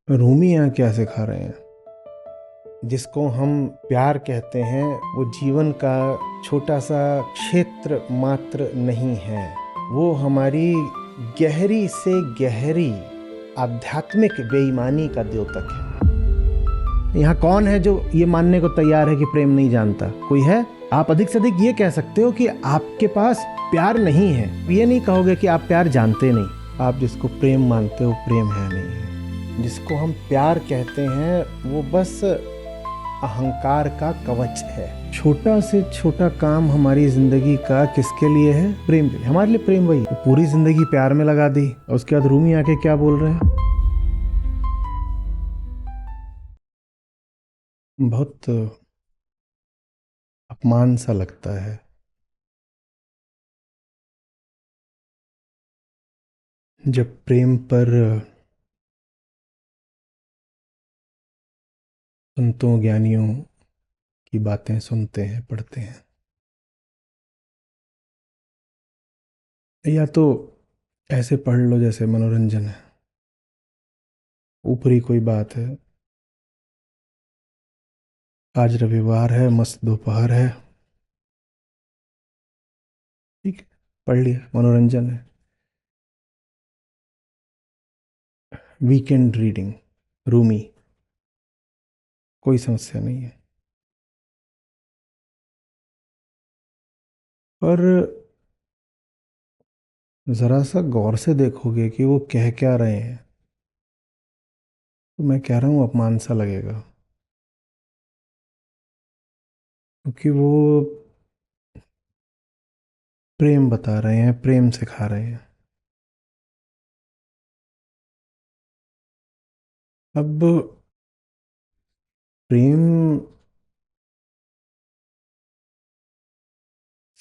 रूमी यहाँ क्या सिखा रहे हैं? जिसको हम प्यार कहते हैं वो जीवन का छोटा सा क्षेत्र मात्र नहीं है। वो हमारी गहरी से गहरी आध्यात्मिक बेईमानी का द्योतक है। यहाँ कौन है जो ये मानने को तैयार है कि प्रेम नहीं जानता? कोई है? आप अधिक से अधिक ये कह सकते हो कि आपके पास प्यार नहीं है। ये नहीं कहोगे कि आप प्यार जानते नहीं। आप जिसको प्रेम मानते हो प्रेम है नहीं। जिसको हम प्यार कहते हैं वो बस अहंकार का कवच है। छोटा से छोटा काम हमारी जिंदगी का किसके लिए है? प्रेम के लिए। हमारे लिए प्रेम वही है। पूरी जिंदगी प्यार में लगा दी और उसके बाद रूमी आके क्या बोल रहे हैं? बहुत अपमान सा लगता है। जब प्रेम पर संतों ज्ञानियों की बातें सुनते हैं, पढ़ते हैं, या तो ऐसे पढ़ लो जैसे मनोरंजन है, ऊपरी कोई बात है, आज रविवार है, मस्त दोपहर है, ठीक है, पढ़ लिया, मनोरंजन है। वीकेंड रीडिंग, रूमी, कोई समस्या नहीं है। पर ज़रा सा गौर से देखोगे कि वो कह क्या रहे हैं, तो मैं कह रहा हूँ अपमान सा लगेगा। क्योंकि वो प्रेम बता रहे हैं, प्रेम सिखा रहे हैं। अब प्रेम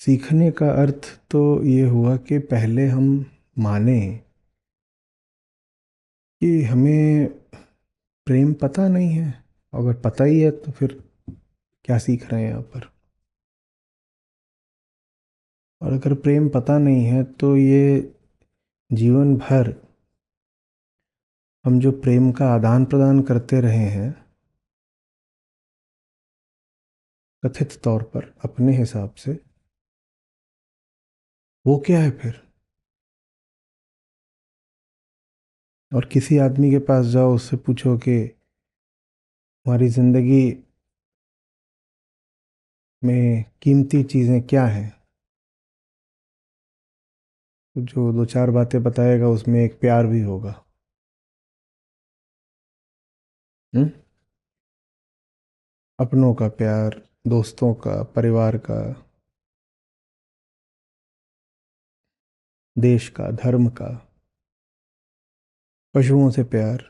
सीखने का अर्थ तो ये हुआ कि पहले हम माने कि हमें प्रेम पता नहीं है। अगर पता ही है तो फिर क्या सीख रहे हैं यहाँ पर? और अगर प्रेम पता नहीं है तो ये जीवन भर हम जो प्रेम का आदान प्रदान करते रहे हैं, कथित तौर पर अपने हिसाब से, वो क्या है फिर? और किसी आदमी के पास जाओ, उससे पूछो कि हमारी ज़िंदगी में कीमती चीज़ें क्या हैं, तो जो दो चार बातें बताएगा उसमें एक प्यार भी होगा। हम्म? अपनों का प्यार, दोस्तों का, परिवार का, देश का, धर्म का, पशुओं से प्यार।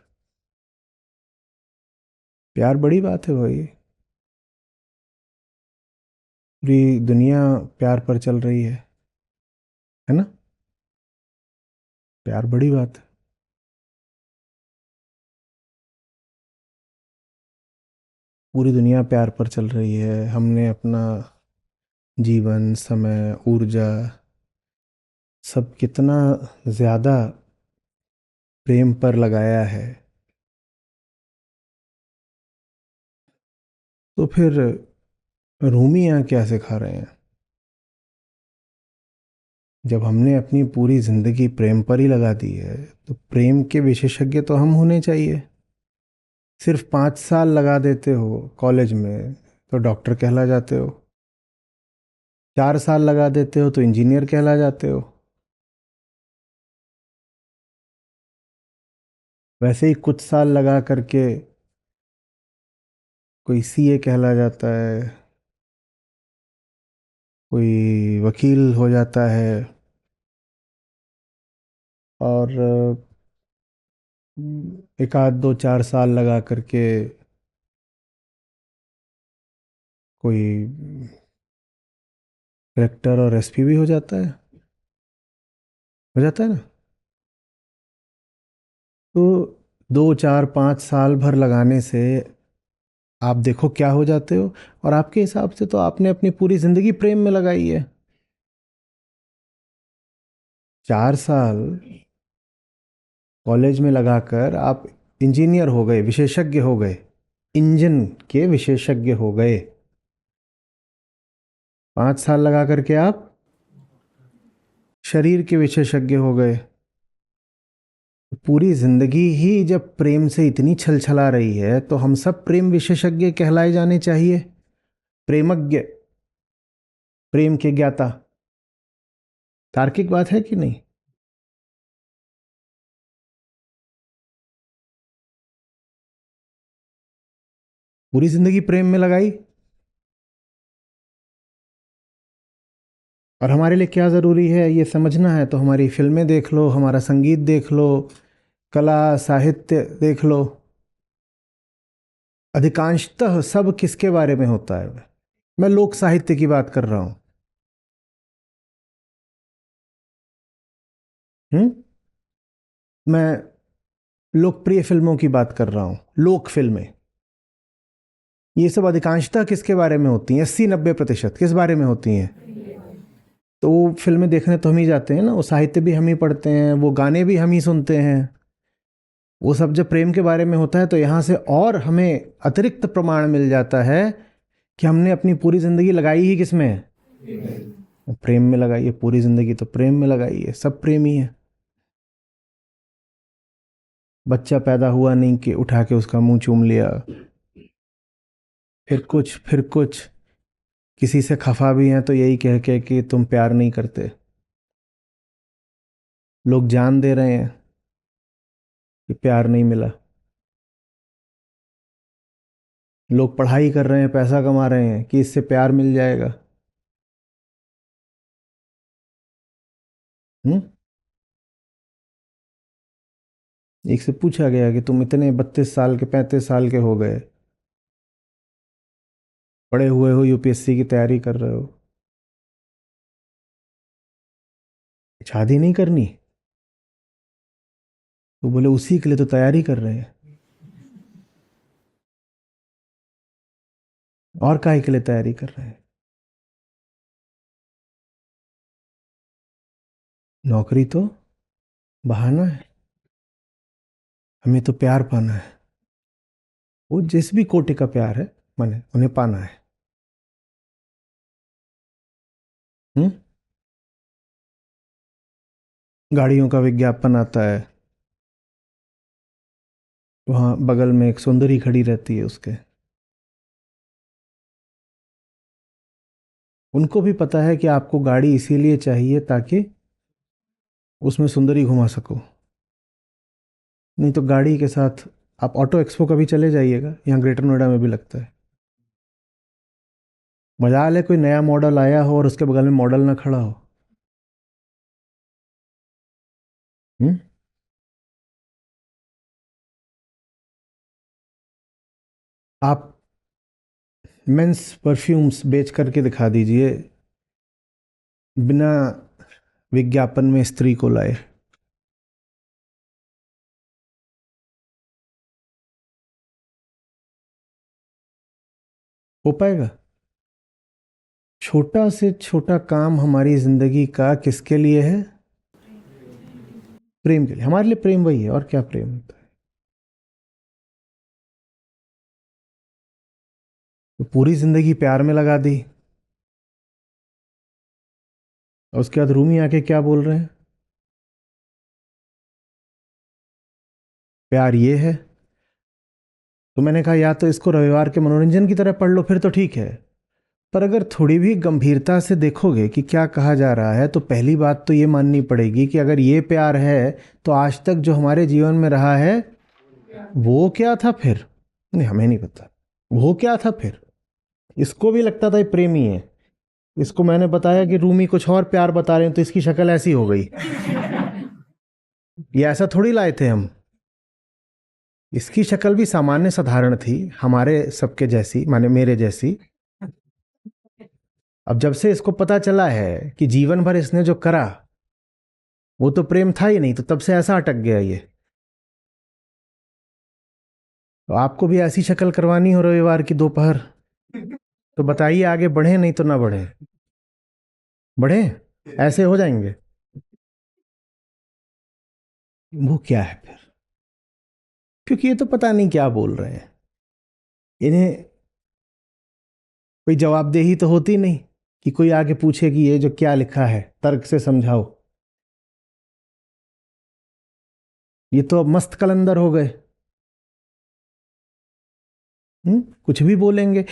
प्यार बड़ी बात है भाई। पूरी दुनिया प्यार पर चल रही है ना? प्यार बड़ी बात है। पूरी दुनिया प्यार पर चल रही है। हमने अपना जीवन, समय, ऊर्जा सब कितना ज़्यादा प्रेम पर लगाया है। तो फिर रूमी यहाँ क्या सिखा रहे हैं? जब हमने अपनी पूरी जिंदगी प्रेम पर ही लगा दी है तो प्रेम के विशेषज्ञ तो हम होने चाहिए। सिर्फ 5 साल लगा देते हो कॉलेज में तो डॉक्टर कहला जाते हो। 4 साल लगा देते हो तो इंजीनियर कहला जाते हो। वैसे ही कुछ साल लगा करके कोई सीए कहला जाता है, कोई वकील हो जाता है, और एक आध दो चार साल लगा करके कोई कलेक्टर और एसपी भी हो जाता है ना? तो 2 4 5 साल भर लगाने से आप देखो क्या हो जाते हो। और आपके हिसाब से तो आपने अपनी पूरी जिंदगी प्रेम में लगाई है। 4 साल कॉलेज में लगाकर आप इंजीनियर हो गए, विशेषज्ञ हो गए, इंजन के विशेषज्ञ हो गए। 5 साल लगा करके आप शरीर के विशेषज्ञ हो गए। पूरी जिंदगी ही जब प्रेम से इतनी छलछला रही है तो हम सब प्रेम विशेषज्ञ कहलाए जाने चाहिए। प्रेमज्ञ, प्रेम के ज्ञाता। तार्किक बात है कि नहीं? पूरी जिंदगी प्रेम में लगाई, और हमारे लिए क्या ज़रूरी है ये समझना है तो हमारी फिल्में देख लो, हमारा संगीत देख लो, कला साहित्य देख लो। अधिकांशतः सब किसके बारे में होता है? मैं लोक साहित्य की बात कर रहा हूं। मैं लोकप्रिय फिल्मों की बात कर रहा हूं, लोक फिल्में। ये सब अधिकांशतः किसके बारे में होती हैं? 80-90% किस बारे में होती हैं? तो वो फिल्में देखने तो हम ही जाते हैं ना, वो साहित्य भी हम ही पढ़ते हैं, वो गाने भी हम ही सुनते हैं। वो सब जब प्रेम के बारे में होता है तो यहाँ से और हमें अतिरिक्त प्रमाण मिल जाता है कि हमने अपनी पूरी जिंदगी लगाई ही किस में? प्रेम में लगाई है। पूरी जिंदगी तो प्रेम में लगाई है, सब प्रेमी है। बच्चा पैदा हुआ नहीं कि उठा के उसका मुंह चूम लिया, फिर कुछ फिर कुछ। किसी से खफा भी हैं तो यही कह के कि तुम प्यार नहीं करते। लोग जान दे रहे हैं कि प्यार नहीं मिला। लोग पढ़ाई कर रहे हैं, पैसा कमा रहे हैं कि इससे प्यार मिल जाएगा। हम्म। एक से पूछा गया कि तुम इतने 32 साल के 35 साल के हो गए, पढ़े हुए हो, यूपीएससी की तैयारी कर रहे हो, शादी नहीं करनी? तो बोले उसी के लिए तो तैयारी कर रहे हैं। और काहे के लिए तैयारी कर रहे हैं? नौकरी तो बहाना है, हमें तो प्यार पाना है। वो जिस भी कोटि का प्यार है, माने उन्हें पाना है। हम्म। गाड़ियों का विज्ञापन आता है, वहां बगल में एक सुंदरी खड़ी रहती है उसके। उनको भी पता है कि आपको गाड़ी इसीलिए चाहिए ताकि उसमें सुंदरी घुमा सको। नहीं तो गाड़ी के साथ आप ऑटो एक्सपो कभी चले जाइएगा, यहाँ ग्रेटर नोएडा में भी लगता है। मजाल है कोई नया मॉडल आया हो और उसके बगल में मॉडल ना खड़ा हो। हम्म। आप मेंस परफ्यूम्स बेच करके दिखा दीजिए बिना विज्ञापन में स्त्री को लाए। हो पाएगा? छोटा से छोटा काम हमारी जिंदगी का किसके लिए है? प्रेम के लिए। हमारे लिए प्रेम वही है, और क्या प्रेम होता है? तो पूरी जिंदगी प्यार में लगा दी, और उसके बाद रूमी आके क्या बोल रहे हैं? प्यार ये है। तो मैंने कहा या तो इसको रविवार के मनोरंजन की तरह पढ़ लो, फिर तो ठीक है। पर अगर थोड़ी भी गंभीरता से देखोगे कि क्या कहा जा रहा है, तो पहली बात तो ये माननी पड़ेगी कि अगर ये प्यार है तो आज तक जो हमारे जीवन में रहा है वो क्या था फिर? नहीं, हमें नहीं पता वो क्या था फिर। इसको भी लगता था ये प्रेमी है। इसको मैंने बताया कि रूमी कुछ और प्यार बता रहे हैं तो इसकी शक्ल ऐसी हो गई। ये ऐसा थोड़ी लाए थे हम। इसकी शक्ल भी सामान्य साधारण थी, हमारे सबके जैसी, माने मेरे जैसी। अब जब से इसको पता चला है कि जीवन भर इसने जो करा वो तो प्रेम था ही नहीं, तो तब से ऐसा अटक गया ये। तो आपको भी ऐसी शक्ल करवानी हो रविवार की दोपहर, तो बताइए आगे बढ़े, नहीं तो ना बढ़े। बढ़े, ऐसे हो जाएंगे। वो क्या है फिर? क्योंकि ये तो पता नहीं क्या बोल रहे हैं, इन्हें कोई जवाबदेही तो होती नहीं कि कोई आके पूछे कि ये जो क्या लिखा है तर्क से समझाओ। ये तो अब मस्त कलंदर हो गए। कुछ भी बोलेंगे।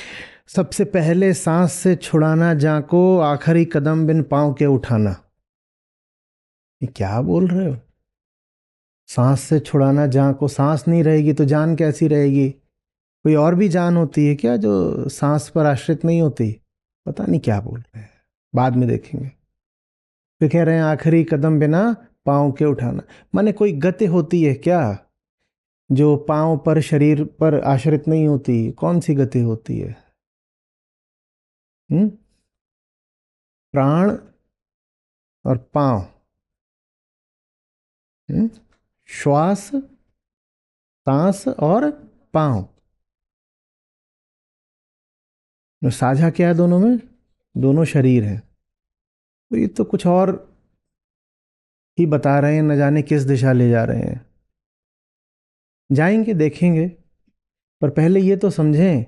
सबसे पहले सांस से छुड़ाना जाको, आखिरी कदम बिन पांव के उठाना। ये क्या बोल रहे हो? सांस से छुड़ाना जान को, सांस नहीं रहेगी तो जान कैसी रहेगी? कोई और भी जान होती है क्या जो सांस पर आश्रित नहीं होती? पता नहीं क्या बोल रहे हैं, बाद में देखेंगे। फिर कह रहे हैं आखिरी कदम बिना पाँव के उठाना, माने कोई गति होती है क्या जो पाँव पर, शरीर पर आश्रित नहीं होती? कौन सी गति होती है? प्राण और पाँव, श्वास, सांस और पाँव, साझा क्या है दोनों में? दोनों शरीर हैं। तो ये तो कुछ और ही बता रहे हैं, न जाने किस दिशा ले जा रहे हैं। जाएंगे देखेंगे, पर पहले ये तो समझें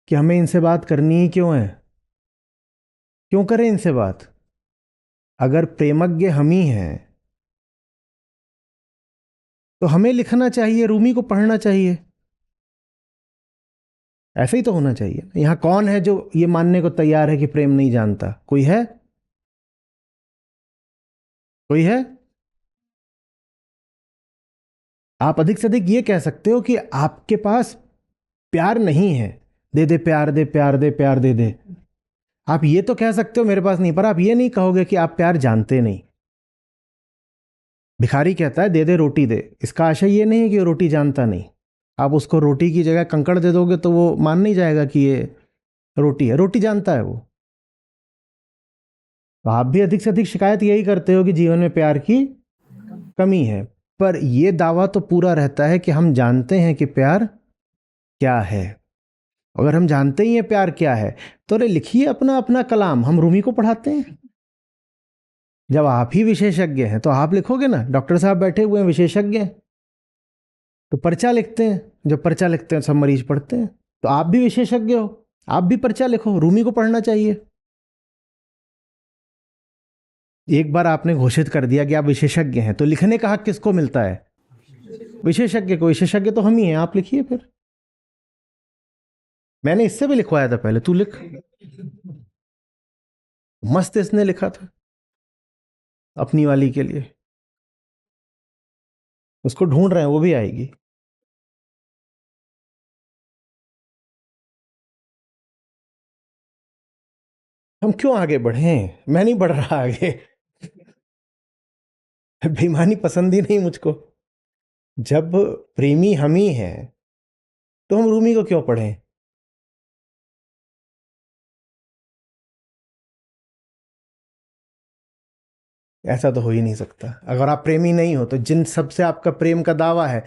कि हमें इनसे बात करनी ही क्यों है, क्यों करें इनसे बात? अगर प्रेमज्ञ हम ही हैं तो हमें लिखना चाहिए, रूमी को पढ़ना चाहिए। ऐसा ही तो होना चाहिए। यहां कौन है जो ये मानने को तैयार है कि प्रेम नहीं जानता? कोई है? कोई है? आप अधिक से अधिक ये कह सकते हो कि आपके पास प्यार नहीं है, दे दे प्यार, दे प्यार, दे प्यार, दे दे। आप ये तो कह सकते हो मेरे पास नहीं, पर आप ये नहीं कहोगे कि आप प्यार जानते नहीं। भिखारी कहता है दे दे रोटी दे, इसका आशय ये नहीं है कि वो रोटी जानता नहीं। आप उसको रोटी की जगह कंकड़ दे दोगे तो वो मान नहीं जाएगा कि ये रोटी है, रोटी जानता है वो। तो आप भी अधिक से अधिक शिकायत यही करते हो कि जीवन में प्यार की कमी है, पर यह दावा तो पूरा रहता है कि हम जानते हैं कि प्यार क्या है। अगर हम जानते ही हैं प्यार क्या है तो अरे लिखिए अपना अपना कलाम, हम रूमी को पढ़ाते हैं। जब आप ही विशेषज्ञ हैं तो आप लिखोगे ना। डॉक्टर साहब बैठे हुए हैं, विशेषज्ञ हैं, तो पर्चा लिखते हैं। जब पर्चा लिखते हैं सब मरीज पढ़ते हैं। तो आप भी विशेषज्ञ हो, आप भी पर्चा लिखो, रूमी को पढ़ना चाहिए। एक बार आपने घोषित कर दिया कि आप विशेषज्ञ हैं तो लिखने का हक किसको मिलता है? विशेषज्ञ को। विशेषज्ञ तो हम ही हैं, आप लिखिए फिर। मैंने इससे भी लिखवाया था पहले, तू लिख। मस्त इसने लिखा था अपनी वाली के लिए, उसको ढूंढ रहे हैं, वो भी आएगी। हम क्यों आगे बढ़े? मैं नहीं बढ़ रहा आगे। बेईमानी पसंद ही नहीं मुझको। जब प्रेमी हम ही हैं तो हम रूमी को क्यों पढ़ें? ऐसा तो हो ही नहीं सकता। अगर आप प्रेमी नहीं हो तो जिन सबसे आपका प्रेम का दावा है,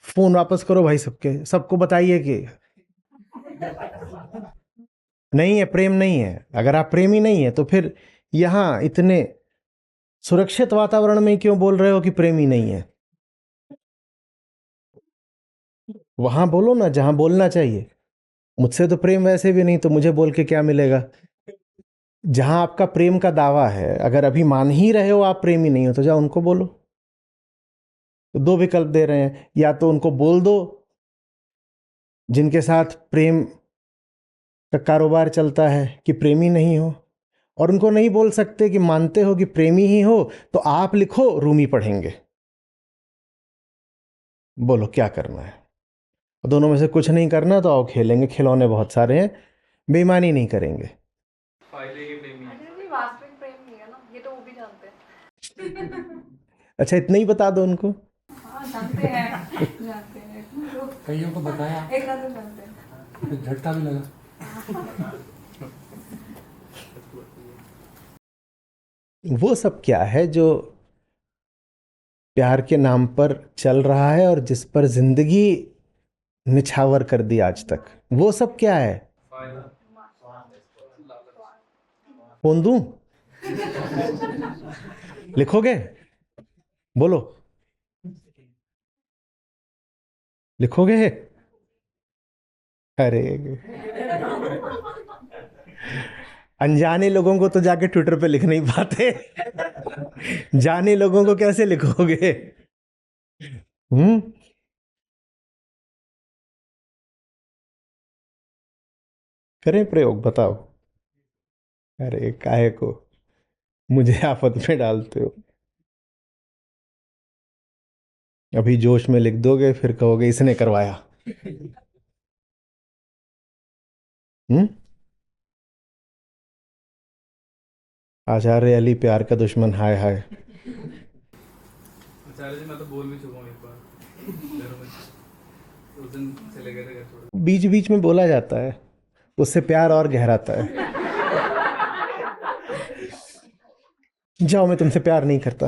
फोन वापस करो भाई सबके, सबको बताइए कि नहीं है, प्रेम नहीं है। अगर आप प्रेमी नहीं है तो फिर यहां इतने सुरक्षित वातावरण में क्यों बोल रहे हो कि प्रेमी नहीं है? वहां बोलो ना जहां बोलना चाहिए। मुझसे तो प्रेम वैसे भी नहीं, तो मुझे बोल के क्या मिलेगा? जहां आपका प्रेम का दावा है, अगर अभी मान ही रहे हो आप प्रेमी नहीं हो तो जाओ उनको बोलो। तो दो विकल्प दे रहे हैं, या तो उनको बोल दो जिनके साथ प्रेम का कारोबार चलता है कि प्रेमी नहीं हो, और उनको नहीं बोल सकते कि मानते हो कि प्रेमी ही हो तो आप लिखो रूमी पढ़ेंगे। बोलो क्या करना है? दोनों में से कुछ नहीं करना तो आओ खेलेंगे, खिलौने बहुत सारे हैं, बेईमानी नहीं करेंगे। फायदे के प्रेमी। अरे वास्तविक प्रेम नहीं है ना, ये तो वो भी जानते हैं। अच्छा इतना ही बता दो उनको। हाँ जानते हैं, जानते हैं। कईयों को बताया, एक रात में जानते हैं। फिर झटका भी लगा। वो सब क्या है जो प्यार के नाम पर चल रहा है और जिस पर जिंदगी निछावर कर दी आज तक? वो सब क्या है? फोन दूं? लिखोगे? बोलो। लिखोगे? अरे, अनजाने लोगों को तो जाके ट्विटर पे लिख नहीं पाते, जाने लोगों को कैसे लिखोगे? हम्म। करें प्रयोग, बताओ। अरे काहे को मुझे आफत में डालते हो? अभी जोश में लिख दोगे, फिर कहोगे इसने करवाया। हम्म। आचार्य अली प्यार का दुश्मन, हाय हाय। आचार्य जी मैं तो बोल भी चुका हूँ एक बार घरों में, उस दिन चले गए थे घर छोड़ के। बीच बीच में बोला जाता है, उससे प्यार और गहराता है। जाओ, मैं तुमसे प्यार नहीं करता,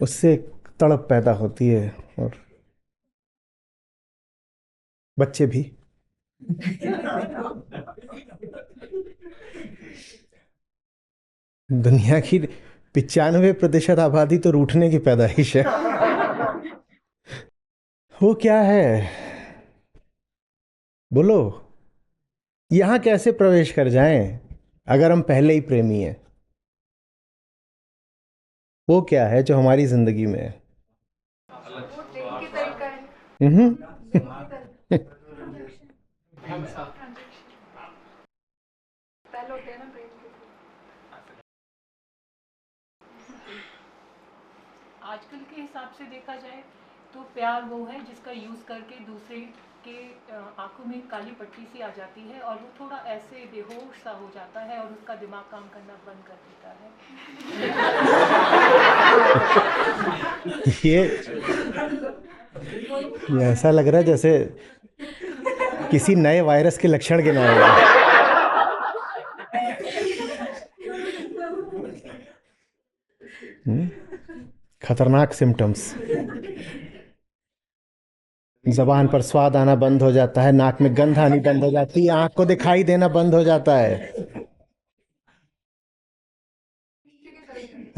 उससे एक तड़प पैदा होती है, और बच्चे भी। दुनिया की 95% आबादी तो रूठने की पैदाइश है। वो क्या है, बोलो। यहां कैसे प्रवेश कर जाएं अगर हम पहले ही प्रेमी हैं? वो क्या है जो हमारी जिंदगी में है? वो प्रेम की तरीका है। हम्म। पहले होते हैं ना प्रेम के। आजकल के हिसाब से देखा जाए तो प्यार वो है जिसका यूज़ करके दूसरे के आंखों में काली पट्टी सी आ जाती है और वो थोड़ा ऐसे बेहोश सा हो जाता है और उसका दिमाग काम करना बंद कर देता ये ऐसा लग रहा है जैसे किसी नए वायरस के लक्षण गिनाए हैं। खतरनाक सिम्टम्स। जबान पर स्वाद आना बंद हो जाता है, नाक में गंध आनी बंद हो जाती है, आंख को दिखाई देना बंद हो जाता है,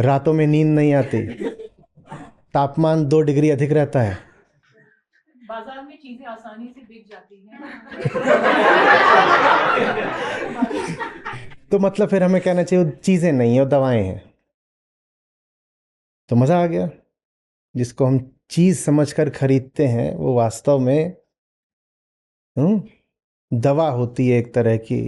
रातों में नींद नहीं आती, तापमान 2 डिग्री अधिक रहता है। बाजार में चीजें आसानी से बिक जाती हैं। तो मतलब फिर हमें कहना चाहिए वो चीजें नहीं है, वो दवाएं हैं। तो मजा आ गया। जिसको हम चीज समझकर खरीदते हैं वो वास्तव में दवा होती है एक तरह की।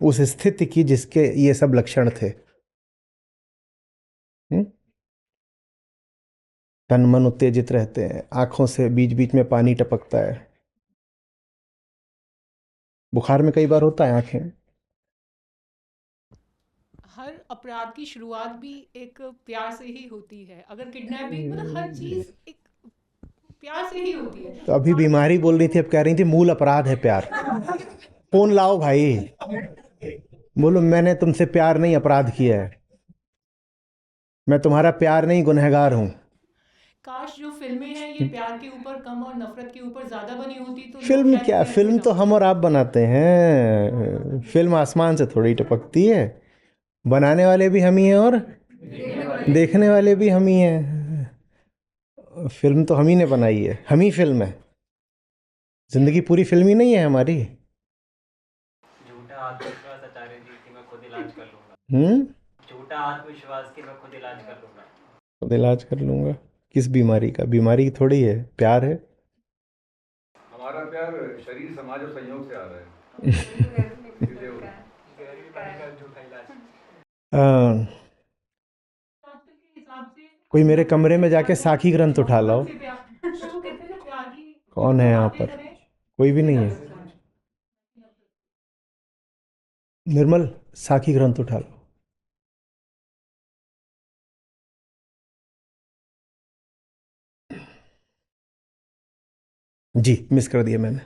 उस स्थिति की जिसके ये सब लक्षण थे। तन मन उत्तेजित रहते हैं, आंखों से बीच बीच में पानी टपकता है। बुखार में कई बार होता है आंखें। हर अपराध की शुरुआत भी एक प्यार से ही होती है। अगर किडनैपिंग मतलब हर चीज एक प्यार से ही होती है। तो अभी बीमारी बोल रही थी, अब कह रही थी मूल अपराध है प्यार। फोन लाओ भाई, बोलो मैंने तुमसे प्यार नहीं अपराध किया है, मैं तुम्हारा प्यार नहीं गुनहगार हूं। काश जो फिल्में हैं ये प्यार के ऊपर कम और नफरत के ऊपर ज्यादा बनी होती तो लोग फिल्म शायद क्या, इतने फिल्म अच्छे तो ना हम और आप बनाते हैं। फिल्म आसमान से थोड़ी टपकती है, बनाने वाले भी हम ही हैं और देखने वाले भी हम ही हैं। फिल्म तो हम ही ने बनाई है, हम ही फिल्म है। जिंदगी पूरी फिल्म ही नहीं है हमारी। झूठा आत्मविश्वास आचार्य जी की मैं खुद इलाज कर लूंगा। हम्म। झूठा आत्मविश्वास की मैं खुद इलाज कर लूंगा। खुद इलाज कर लूंगा? किस बीमारी का? बीमारी थोड़ी है, प्यार है। हमारा प्यार शरीर समाज और संयोग से आ रहा है। गहरी बीमारी का झूठा इलाज। आजकल के हिसाब से कोई मेरे कमरे में जाके साखी ग्रंथ उठा लाओ। से प्यार तो कहते हैं प्यार की कौन है यहाँ बातें पर? करें। कोई भी नहीं है। निर्मल, साखी ग्रंथ उठा लो। जी, मिस कर दिया मैंने।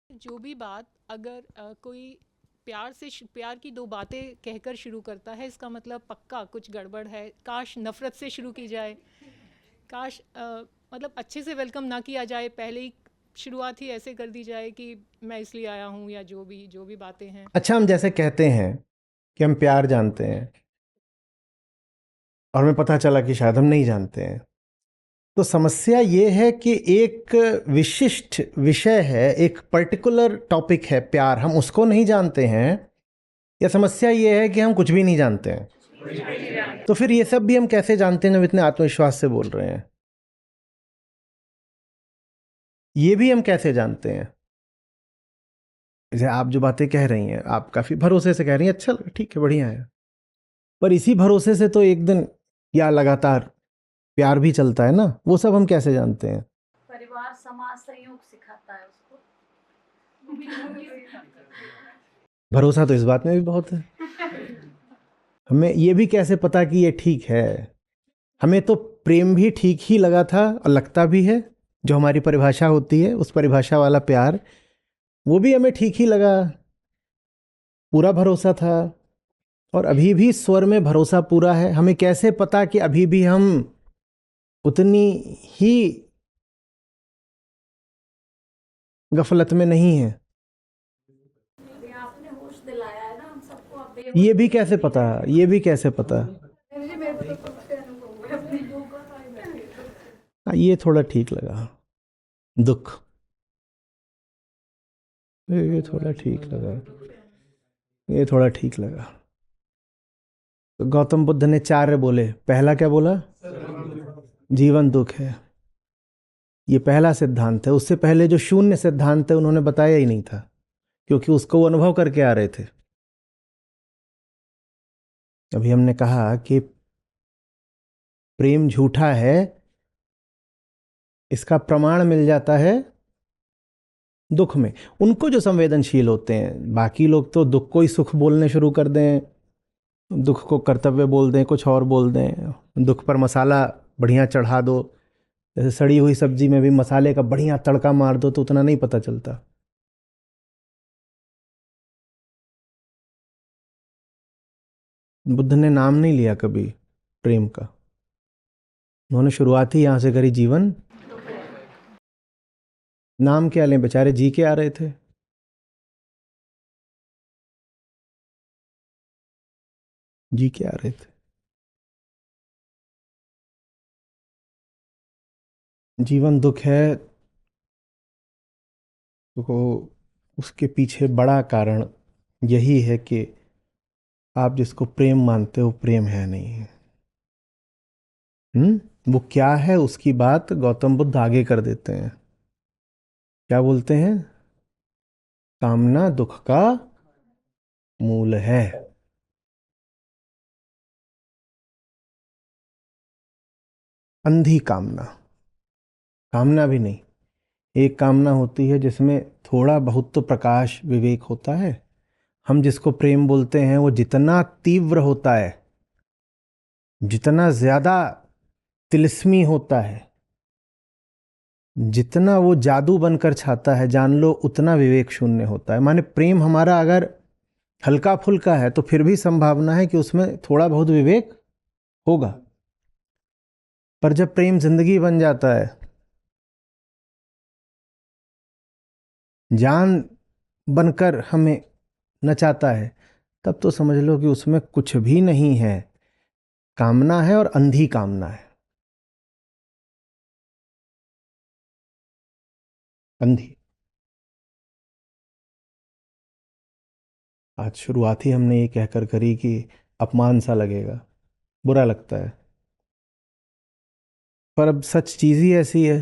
जो भी बात अगर कोई प्यार की दो बातें कहकर शुरू करता है इसका मतलब पक्का कुछ गड़बड़ है। काश नफ़रत से शुरू की जाए, काश मतलब अच्छे से वेलकम ना किया जाए, पहले ही शुरुआत ही ऐसे कर दी जाए कि मैं इसलिए आया हूँ, या जो भी बातें हैं। अच्छा, हम जैसे कहते हैं कि हम प्यार जानते हैं और हमें पता चला कि शायद हम नहीं जानते हैं, तो समस्या ये है कि एक विशिष्ट विषय है, एक पर्टिकुलर टॉपिक है प्यार, हम उसको नहीं जानते हैं, या समस्या ये है कि हम कुछ भी नहीं जानते हैं? तो फिर ये सब भी हम कैसे जानते हैं जब इतने आत्मविश्वास से बोल रहे हैं? ये भी हम कैसे जानते हैं? जैसे आप जो बातें कह रही हैं, आप काफी भरोसे से कह रही हैं, अच्छा ठीक है, बढ़िया है, पर इसी भरोसे से तो एक दिन या लगातार प्यार भी चलता है ना, वो सब हम कैसे जानते हैं? परिवार समाज सहयोग सिखाता है उसको। भरोसा तो इस बात में भी बहुत है। हमें ये भी कैसे पता कि ये ठीक है? हमें तो प्रेम भी ठीक ही लगा था और लगता भी है, जो हमारी परिभाषा होती है उस परिभाषा वाला प्यार, वो भी हमें ठीक ही लगा, पूरा भरोसा था, और अभी भी स्वर में भरोसा पूरा है। हमें कैसे पता कि अभी भी हम उतनी ही गफलत में नहीं हैं? अभी आपने होश दिलाया है ना हम सबको, अब ये भी कैसे पता? ये भी कैसे पता? मेरे को तो खुद से अनुभव है अपने। ये थोड़ा ठीक लगा, दुख, ये थोड़ा ठीक लगा, ये थोड़ा ठीक लगा। तो गौतम बुद्ध ने 4 बोले, पहला क्या बोला? जीवन दुख है, ये पहला सिद्धांत है। उससे पहले जो शून्य सिद्धांत है उन्होंने बताया ही नहीं था, क्योंकि उसको वो अनुभव करके आ रहे थे। अभी हमने कहा कि प्रेम झूठा है, इसका प्रमाण मिल जाता है दुख में। उनको जो संवेदनशील होते हैं, बाकी लोग तो दुख को ही सुख बोलने शुरू कर दें, दुख को कर्तव्य बोल दें, कुछ और बोल दें, दुख पर मसाला बढ़िया चढ़ा दो, जैसे सड़ी हुई सब्जी में भी मसाले का बढ़िया तड़का मार दो तो उतना नहीं पता चलता। बुद्ध ने नाम नहीं लिया कभी प्रेम का, उन्होंने शुरुआत ही यहां से करी, जीवन नाम क्या लें, बेचारे जी के आ रहे थे। जी के आ रहे थे, जीवन दुख है, तो उसके पीछे बड़ा कारण यही है कि आप जिसको प्रेम मानते हो प्रेम है नहीं। वो क्या है उसकी बात गौतम बुद्ध आगे कर देते हैं। क्या बोलते हैं? कामना दुख का मूल है। अंधी कामना, कामना भी नहीं, एक कामना होती है जिसमें थोड़ा बहुत तो प्रकाश विवेक होता है। हम जिसको प्रेम बोलते हैं वो जितना तीव्र होता है, जितना ज्यादा तिलिस्मी होता है, जितना वो जादू बनकर छाता है, जान लो उतना विवेक शून्य होता है। माने प्रेम हमारा अगर हल्का फुल्का है तो फिर भी संभावना है कि उसमें थोड़ा बहुत विवेक होगा, पर जब प्रेम जिंदगी बन जाता है, जान बनकर हमें नचाता है, तब तो समझ लो कि उसमें कुछ भी नहीं है, कामना है, और अंधी कामना है, अंधी। आज शुरुआत ही हमने ये कहकर करी कि अपमान सा लगेगा, बुरा लगता है, पर अब सच चीज ही ऐसी है।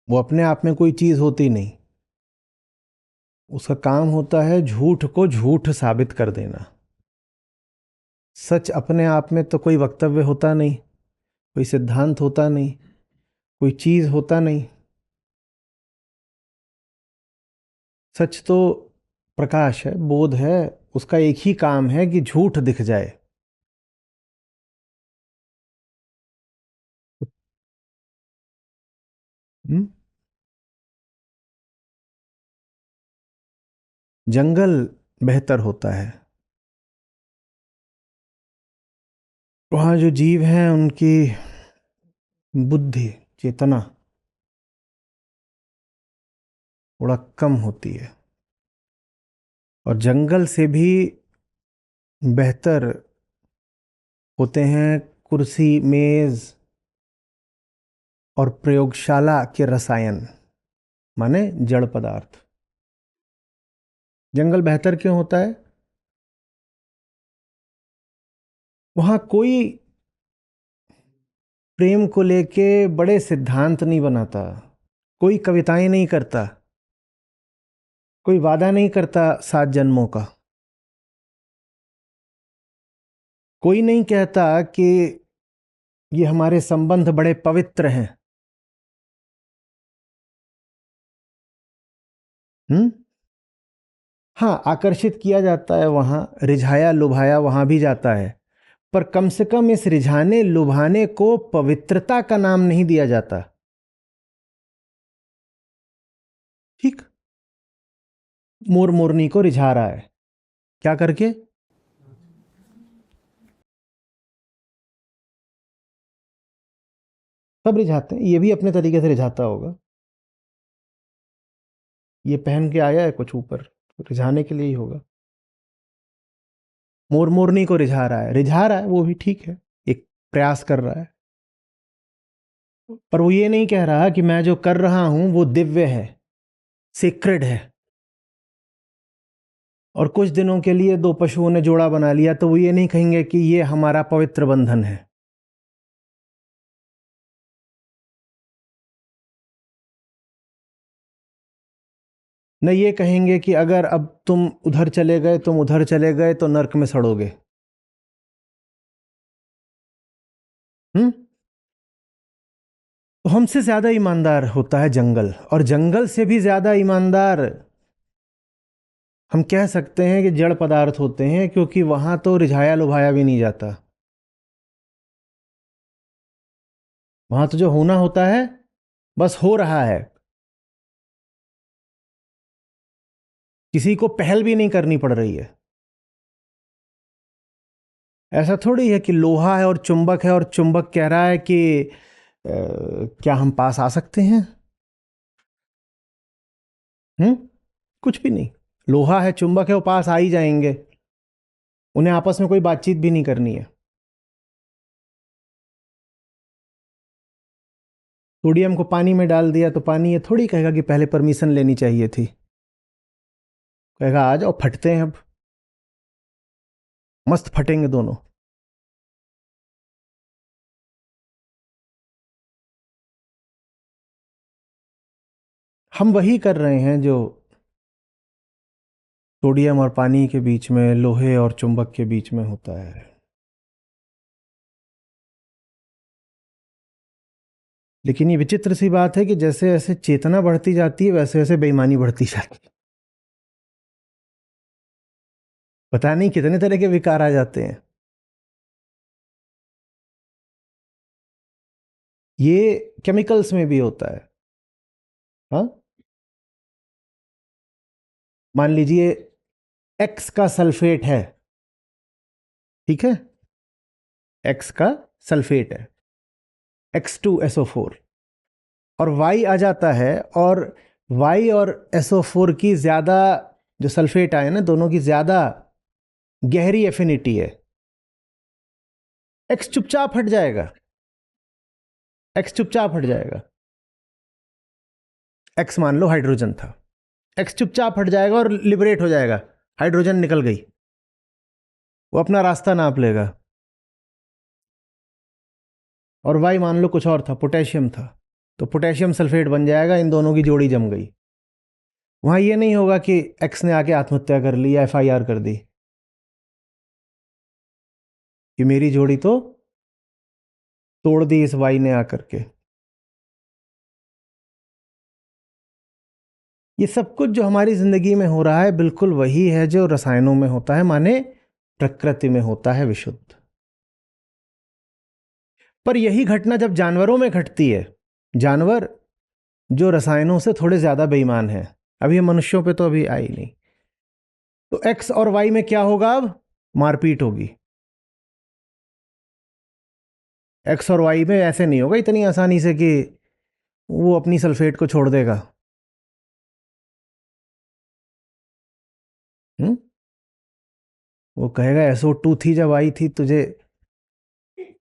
वो अपने आप में कोई चीज होती नहीं, उसका काम होता है झूठ को झूठ साबित कर देना। सच अपने आप में तो कोई वक्तव्य होता नहीं, कोई सिद्धांत होता नहीं, कोई चीज होता नहीं। सच तो प्रकाश है, बोध है, उसका एक ही काम है कि झूठ दिख जाए। जंगल बेहतर होता है, वहाँ जो जीव हैं उनकी बुद्धि चेतना थोड़ा कम होती है, और जंगल से भी बेहतर होते हैं कुर्सी, मेज और प्रयोगशाला के रसायन, माने जड़ पदार्थ। जंगल बेहतर क्यों होता है? वहां कोई प्रेम को लेके बड़े सिद्धांत नहीं बनाता, कोई कविताएं नहीं करता, कोई वादा नहीं करता 7 जन्मों का, कोई नहीं कहता कि ये हमारे संबंध बड़े पवित्र हैं। हाँ, आकर्षित किया जाता है वहां, रिझाया लुभाया वहां भी जाता है, पर कम से कम इस रिझाने लुभाने को पवित्रता का नाम नहीं दिया जाता। ठीक, मोर मोरनी को रिझा रहा है, क्या करके? सब रिझाते हैं, ये भी अपने तरीके से रिझाता होगा। ये पहन के आया है कुछ ऊपर, तो रिझाने के लिए ही होगा। मोर मोरनी को रिझा रहा है, रिझा रहा है, वो भी ठीक है, एक प्रयास कर रहा है, पर वो ये नहीं कह रहा कि मैं जो कर रहा हूं वो दिव्य है, सीक्रेट है। और कुछ दिनों के लिए 2 पशुओं ने जोड़ा बना लिया तो वो ये नहीं कहेंगे कि ये हमारा पवित्र बंधन है। न ये कहेंगे कि अगर अब तुम उधर चले गए, तुम उधर चले गए तो नरक में सड़ोगे। तो हमसे ज्यादा ईमानदार होता है जंगल, और जंगल से भी ज्यादा ईमानदार हम कह सकते हैं कि जड़ पदार्थ होते हैं, क्योंकि वहां तो रिझाया लुभाया भी नहीं जाता। वहां तो जो होना होता है बस हो रहा है, किसी को पहल भी नहीं करनी पड़ रही है। ऐसा थोड़ी है कि लोहा है और चुंबक है, और चुंबक कह रहा है कि क्या हम पास आ सकते हैं? कुछ भी नहीं। लोहा है, चुंबक है, वो पास आ ही जाएंगे, उन्हें आपस में कोई बातचीत भी नहीं करनी है। सोडियम को पानी में डाल दिया तो पानी ये थोड़ी कहेगा कि पहले परमिशन लेनी चाहिए थी, कहेगा आ जाओ, फटते हैं, अब मस्त फटेंगे दोनों। हम वही कर रहे हैं जो सोडियम और पानी के बीच में, लोहे और चुंबक के बीच में होता है। लेकिन ये विचित्र सी बात है कि जैसे जैसे चेतना बढ़ती जाती है वैसे वैसे बेईमानी बढ़ती जाती है। पता नहीं कितने तरह के विकार आ जाते हैं। ये केमिकल्स में भी होता है। हाँ, मान लीजिए एक्स का सल्फेट है, ठीक है, एक्स का सल्फेट है X2SO4, और Y आ जाता है, और Y और SO4 की ज्यादा, जो सल्फेट आए ना, दोनों की ज्यादा गहरी एफिनिटी है, X चुपचाप हट जाएगा, X चुपचाप हट जाएगा। X मान लो हाइड्रोजन था, X चुपचाप हट जाएगा और लिबरेट हो जाएगा, हाइड्रोजन निकल गई, वो अपना रास्ता नाप लेगा। और Y मान लो कुछ और था, पोटेशियम था, तो पोटेशियम सल्फेट बन जाएगा, इन दोनों की जोड़ी जम गई। वहां ये नहीं होगा कि X ने आके आत्महत्या कर ली या FIR कर दी कि मेरी जोड़ी तो तोड़ दी इस Y ने आकर के। ये सब कुछ जो हमारी जिंदगी में हो रहा है बिल्कुल वही है जो रसायनों में होता है, माने प्रकृति में होता है विशुद्ध। पर यही घटना जब जानवरों में घटती है, जानवर जो रसायनों से थोड़े ज्यादा बेईमान हैं, अभी मनुष्यों पे तो अभी आई नहीं, तो X और Y में क्या होगा? अब मारपीट होगी। X और Y में ऐसे नहीं होगा इतनी आसानी से कि वो अपनी सल्फेट को छोड़ देगा। वो कहेगा SO2 थी जब आई थी, तुझे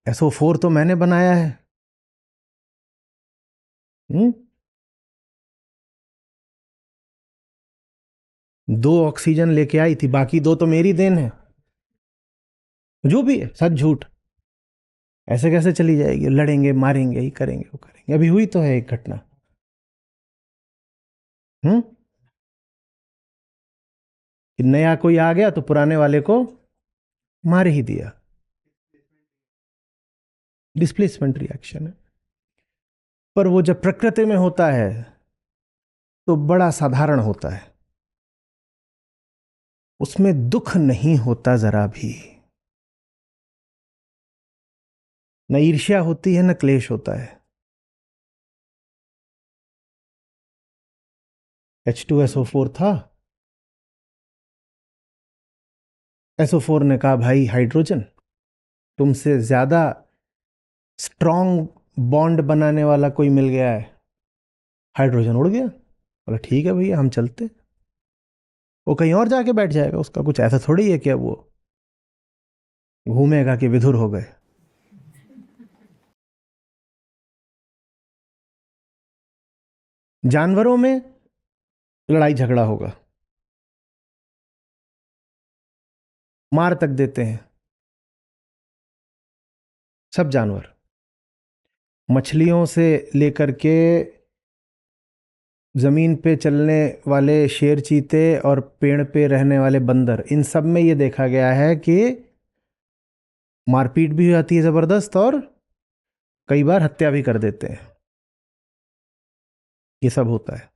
SO4 तो मैंने बनाया है। हम्म 2 ऑक्सीजन लेके आई थी, बाकी 2 तो मेरी देन है। जो भी है सच झूठ ऐसे कैसे चली जाएगी? लड़ेंगे, मारेंगे, ही करेंगे, वो करेंगे। अभी हुई तो है एक घटना। कि नया कोई आ गया तो पुराने वाले को मार ही दिया। डिस्प्लेसमेंट रिएक्शन है। पर वो जब प्रकृति में होता है तो बड़ा साधारण होता है, उसमें दुख नहीं होता जरा भी। न ईर्ष्या होती है, न क्लेश होता है। H2SO4 था। SO4 ने कहा, भाई हाइड्रोजन, तुमसे ज्यादा स्ट्रॉन्ग बॉन्ड बनाने वाला कोई मिल गया है। हाइड्रोजन उड़ गया, बोला ठीक है भैया हम चलते। वो कहीं और जाके बैठ जाएगा, उसका कुछ ऐसा थोड़ी है कि अब वो घूमेगा कि विधुर हो गए। जानवरों में लड़ाई झगड़ा होगा, मार तक देते हैं सब जानवर। मछलियों से लेकर के जमीन पे चलने वाले शेर, चीते और पेड़ पे रहने वाले बंदर, इन सब में ये देखा गया है कि मारपीट भी हो जाती है जबरदस्त, और कई बार हत्या भी कर देते हैं। ये सब होता है।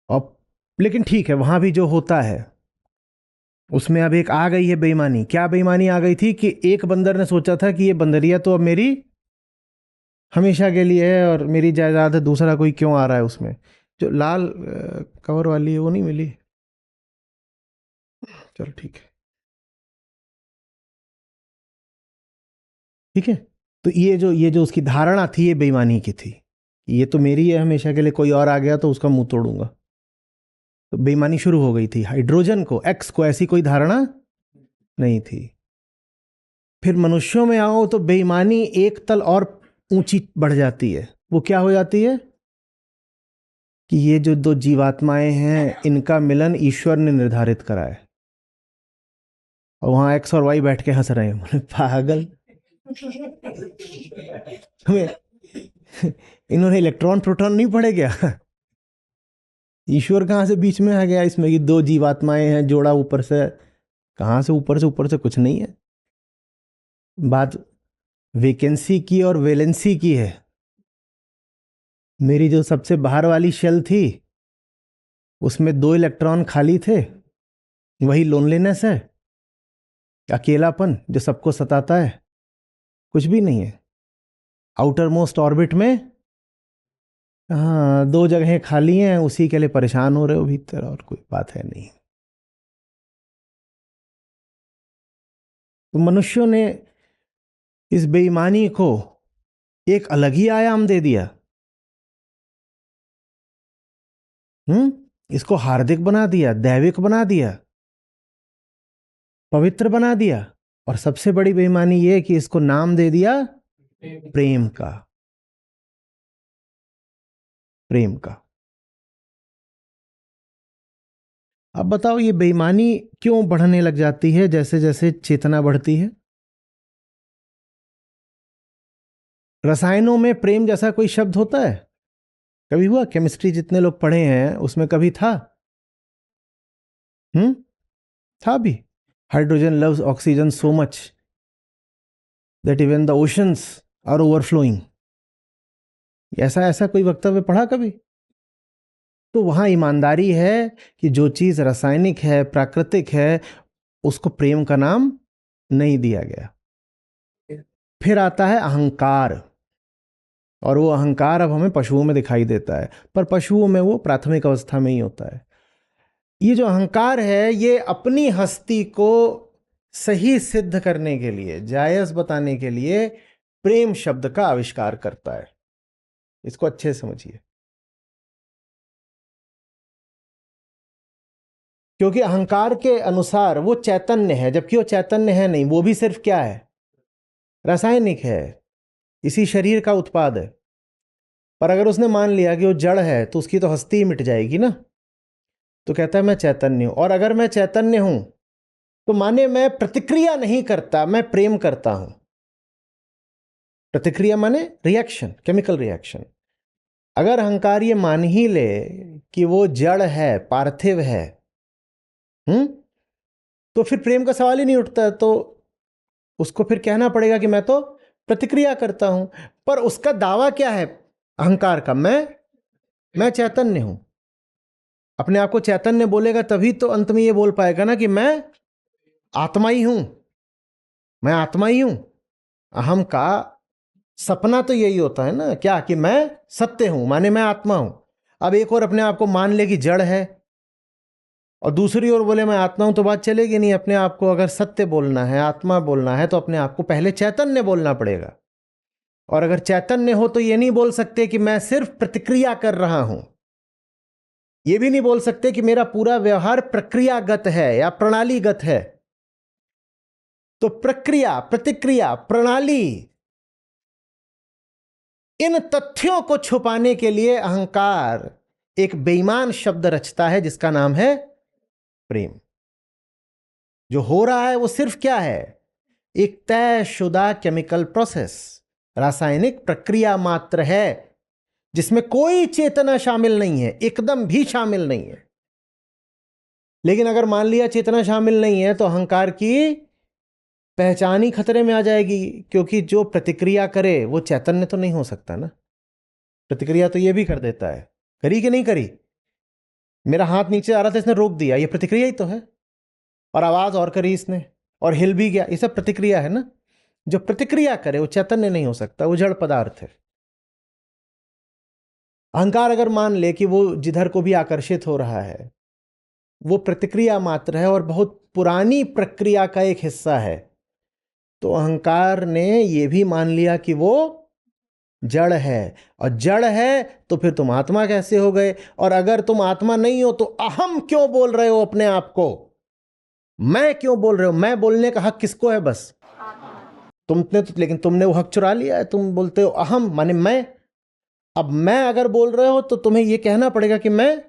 और लेकिन ठीक है, वहां भी जो होता है उसमें अब एक आ गई है बेईमानी। क्या बेईमानी आ गई थी कि एक बंदर ने सोचा था कि ये बंदरिया तो अब मेरी हमेशा के लिए है और मेरी जायदाद है, दूसरा कोई क्यों आ रहा है उसमें। जो लाल कवर वाली है वो नहीं मिली, चलो ठीक है। ठीक है, तो ये जो उसकी धारणा थी, ये बेईमानी की थी। ये तो मेरी है हमेशा के लिए, कोई और आ गया तो उसका मुंह तोड़ूंगा। तो बेईमानी शुरू हो गई थी। हाइड्रोजन को, एक्स को, ऐसी कोई धारणा नहीं थी। फिर मनुष्यों में आओ तो बेईमानी एक तल और ऊंची बढ़ जाती है। वो क्या हो जाती है कि ये जो 2 जीवात्माएं हैं, इनका मिलन ईश्वर ने निर्धारित करा है। और वहां एक्स और वाई बैठ के हंस रहे हैं, बोले पागल, तुम्हें इन्होंने इलेक्ट्रॉन प्रोटॉन नहीं पढ़े क्या? ईश्वर कहां से बीच में आ गया इसमें कि 2 जीवात्माएं हैं, जोड़ा ऊपर से? कहां से ऊपर से कुछ नहीं है। बात वेकेंसी की और वैलेंसी की है। मेरी जो सबसे बाहर वाली शेल थी उसमें 2 इलेक्ट्रॉन खाली थे, वही लोनलीनेस है, अकेलापन जो सबको सताता है। कुछ भी नहीं है। आउटर मोस्ट ऑर्बिट में हाँ 2 जगहें खाली हैं, उसी के लिए परेशान हो रहे हो भीतर, और कोई बात है नहीं। तो मनुष्यों ने इस बेईमानी को एक अलग ही आयाम दे दिया। इसको हार्दिक बना दिया, दैविक बना दिया, पवित्र बना दिया। और सबसे बड़ी बेईमानी यह कि इसको नाम दे दिया प्रेम का। प्रेम का। अब बताओ ये बेईमानी क्यों बढ़ने लग जाती है जैसे जैसे चेतना बढ़ती है? रसायनों में प्रेम जैसा कोई शब्द होता है? कभी हुआ? केमिस्ट्री जितने लोग पढ़े हैं उसमें कभी था? था भी। Hydrogen loves oxygen so much that even the oceans are overflowing. ऐसा ऐसा कोई वक्तव्य पढ़ा कभी? तो वहां ईमानदारी है कि जो चीज रासायनिक है, प्राकृतिक है, उसको प्रेम का नाम नहीं दिया गया। फिर आता है अहंकार, और वो अहंकार अब हमें पशुओं में दिखाई देता है, पर पशुओं में वो प्राथमिक अवस्था में ही होता है। ये जो अहंकार है, ये अपनी हस्ती को सही सिद्ध करने के लिए, जायज बताने के लिए प्रेम शब्द का आविष्कार करता है। इसको अच्छे से समझिए। क्योंकि अहंकार के अनुसार वो चैतन्य है, जबकि वो चैतन्य है नहीं, वो भी सिर्फ क्या है, रासायनिक है, इसी शरीर का उत्पाद है। पर अगर उसने मान लिया कि वो जड़ है तो उसकी तो हस्ती ही मिट जाएगी ना। तो कहता है मैं चैतन्य हूं, और अगर मैं चैतन्य हूं तो माने मैं प्रतिक्रिया नहीं करता, मैं प्रेम करता हूं। प्रतिक्रिया माने रिएक्शन, केमिकल रिएक्शन। अगर अहंकार ये मान ही ले कि वो जड़ है, पार्थिव है, तो फिर प्रेम का सवाल ही नहीं उठता। तो उसको फिर कहना पड़ेगा कि मैं तो प्रतिक्रिया करता हूं। पर उसका दावा क्या है अहंकार का, मैं चैतन्य हूं। अपने आप को चैतन्य बोलेगा तभी तो अंत में ये बोल पाएगा ना कि मैं आत्मा ही हूं, मैं आत्मा ही हूं। अहम का सपना तो यही होता है ना, क्या, कि मैं सत्य हूं, माने मैं आत्मा हूं। अब एक और अपने आप को मान ले कि जड़ है, और दूसरी ओर बोले मैं आत्मा हूं, तो बात चलेगी नहीं। अपने आप को अगर सत्य बोलना है, आत्मा बोलना है, तो अपने आप को पहले चैतन्य बोलना पड़ेगा। और अगर चैतन्य हो तो ये नहीं बोल सकते कि मैं सिर्फ प्रतिक्रिया कर रहा हूं। ये भी नहीं बोल सकते कि मेरा पूरा व्यवहार प्रक्रियागत है या प्रणालीगत है। तो प्रक्रिया, प्रतिक्रिया, प्रणाली, इन तथ्यों को छुपाने के लिए अहंकार एक बेईमान शब्द रचता है जिसका नाम है प्रेम। जो हो रहा है वो सिर्फ क्या है, एक तयशुदा केमिकल प्रोसेस, रासायनिक प्रक्रिया मात्र है, जिसमें कोई चेतना शामिल नहीं है, एकदम भी शामिल नहीं है। लेकिन अगर मान लिया चेतना शामिल नहीं है तो अहंकार की पहचान ही खतरे में आ जाएगी। क्योंकि जो प्रतिक्रिया करे वो चैतन्य तो नहीं हो सकता ना। प्रतिक्रिया तो ये भी कर देता है, करी कि नहीं करी, मेरा हाथ नीचे आ रहा था, इसने रोक दिया, ये प्रतिक्रिया ही तो है। और आवाज और करी इसने, और हिल भी गया, ये सब प्रतिक्रिया है ना। जो प्रतिक्रिया करे वो चैतन्य नहीं हो सकता, वो जड़ पदार्थ है। अहंकार अगर मान ले कि वो जिधर को भी आकर्षित हो रहा है वो प्रतिक्रिया मात्र है और बहुत पुरानी प्रक्रिया का एक हिस्सा है, तो अहंकार ने यह भी मान लिया कि वो जड़ है। और जड़ है तो फिर तुम आत्मा कैसे हो गए? और अगर तुम आत्मा नहीं हो तो अहम क्यों बोल रहे हो अपने आप को? मैं क्यों बोल रहे हो? मैं बोलने का हक किसको है? बस तुमने तो, लेकिन तुमने वो हक चुरा लिया है। तुम बोलते हो अहम माने मैं। अब मैं अगर बोल रहे हो तो तुम्हें यह कहना पड़ेगा कि मैं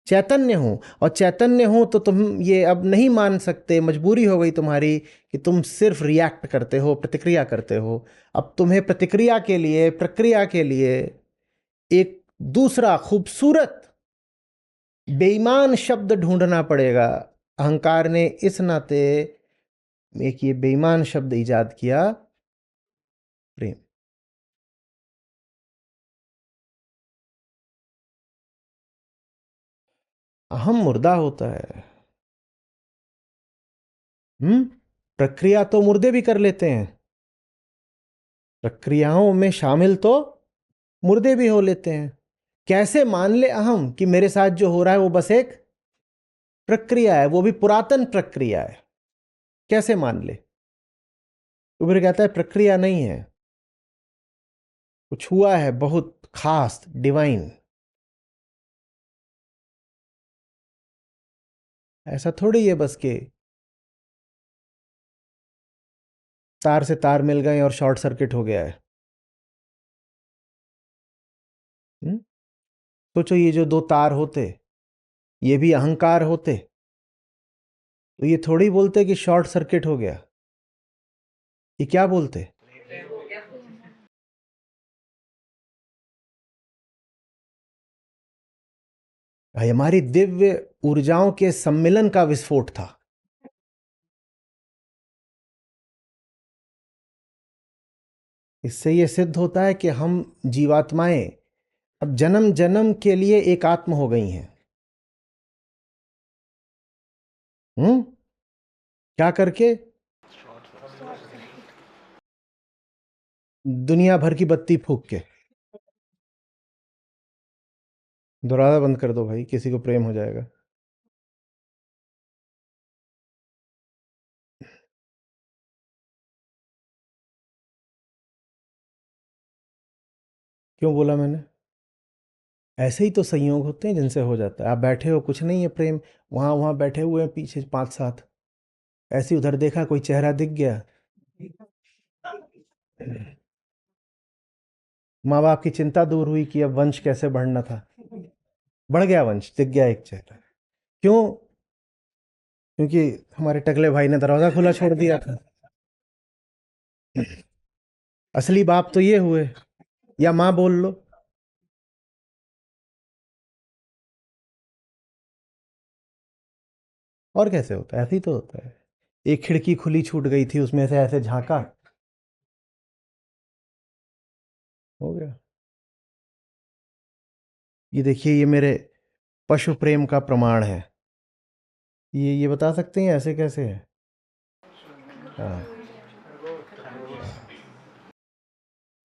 चैतन्य हूं, और चैतन्य हूं तो तुम ये अब नहीं मान सकते, मजबूरी हो गई तुम्हारी कि तुम सिर्फ रिएक्ट करते हो, प्रतिक्रिया करते हो। अब तुम्हें प्रतिक्रिया के लिए, प्रक्रिया के लिए एक दूसरा खूबसूरत बेईमान शब्द ढूंढना पड़ेगा। अहंकार ने इस नाते एक ये बेईमान शब्द इजाद किया, प्रेम। अहम मुर्दा होता है। प्रक्रिया तो मुर्दे भी कर लेते हैं, प्रक्रियाओं में शामिल तो मुर्दे भी हो लेते हैं। कैसे मान ले अहम कि मेरे साथ जो हो रहा है वो बस एक प्रक्रिया है, वो भी पुरातन प्रक्रिया है? कैसे मान ले? तो फिर कहता है प्रक्रिया नहीं है, कुछ हुआ है बहुत खास, डिवाइन। ऐसा थोड़ी है बस के तार से तार मिल गए और शॉर्ट सर्किट हो गया है। सोचो ये जो दो तार होते ये भी अहंकार होते तो ये थोड़ी बोलते कि शॉर्ट सर्किट हो गया। ये क्या बोलते? भाई हमारी दिव्य ऊर्जाओं के सम्मिलन का विस्फोट था। इससे यह सिद्ध होता है कि हम जीवात्माएं अब जन्म जन्म के लिए एक आत्म हो गई हैं। क्या करके? दुनिया भर की बत्ती फूक के। दरवाजा बंद कर दो भाई, किसी को प्रेम हो जाएगा। क्यों बोला मैंने? ऐसे ही तो संयोग होते हैं जिनसे हो जाता है। आप बैठे हो, कुछ नहीं है प्रेम, वहाँ वहाँ बैठे हुए हैं पीछे 5-7, ऐसे ही उधर देखा कोई चेहरा दिख गया, माँ बाप की चिंता दूर हुई कि अब वंश कैसे बढ़ना था, बढ़ गया वंश, दिख गया एक चेहरा। क्यों? क्योंकि हमारे टकले भाई ने दरवाजा खुला छोड़ दिया था। असली बाप तो ये हुए, या माँ बोल लो। और कैसे होता है? ऐसे ही तो होता है। एक खिड़की खुली छूट गई थी, उसमें से ऐसे झांका, हो गया। ये देखिए, ये मेरे पशु प्रेम का प्रमाण है। ये बता सकते हैं ऐसे कैसे है? हाँ,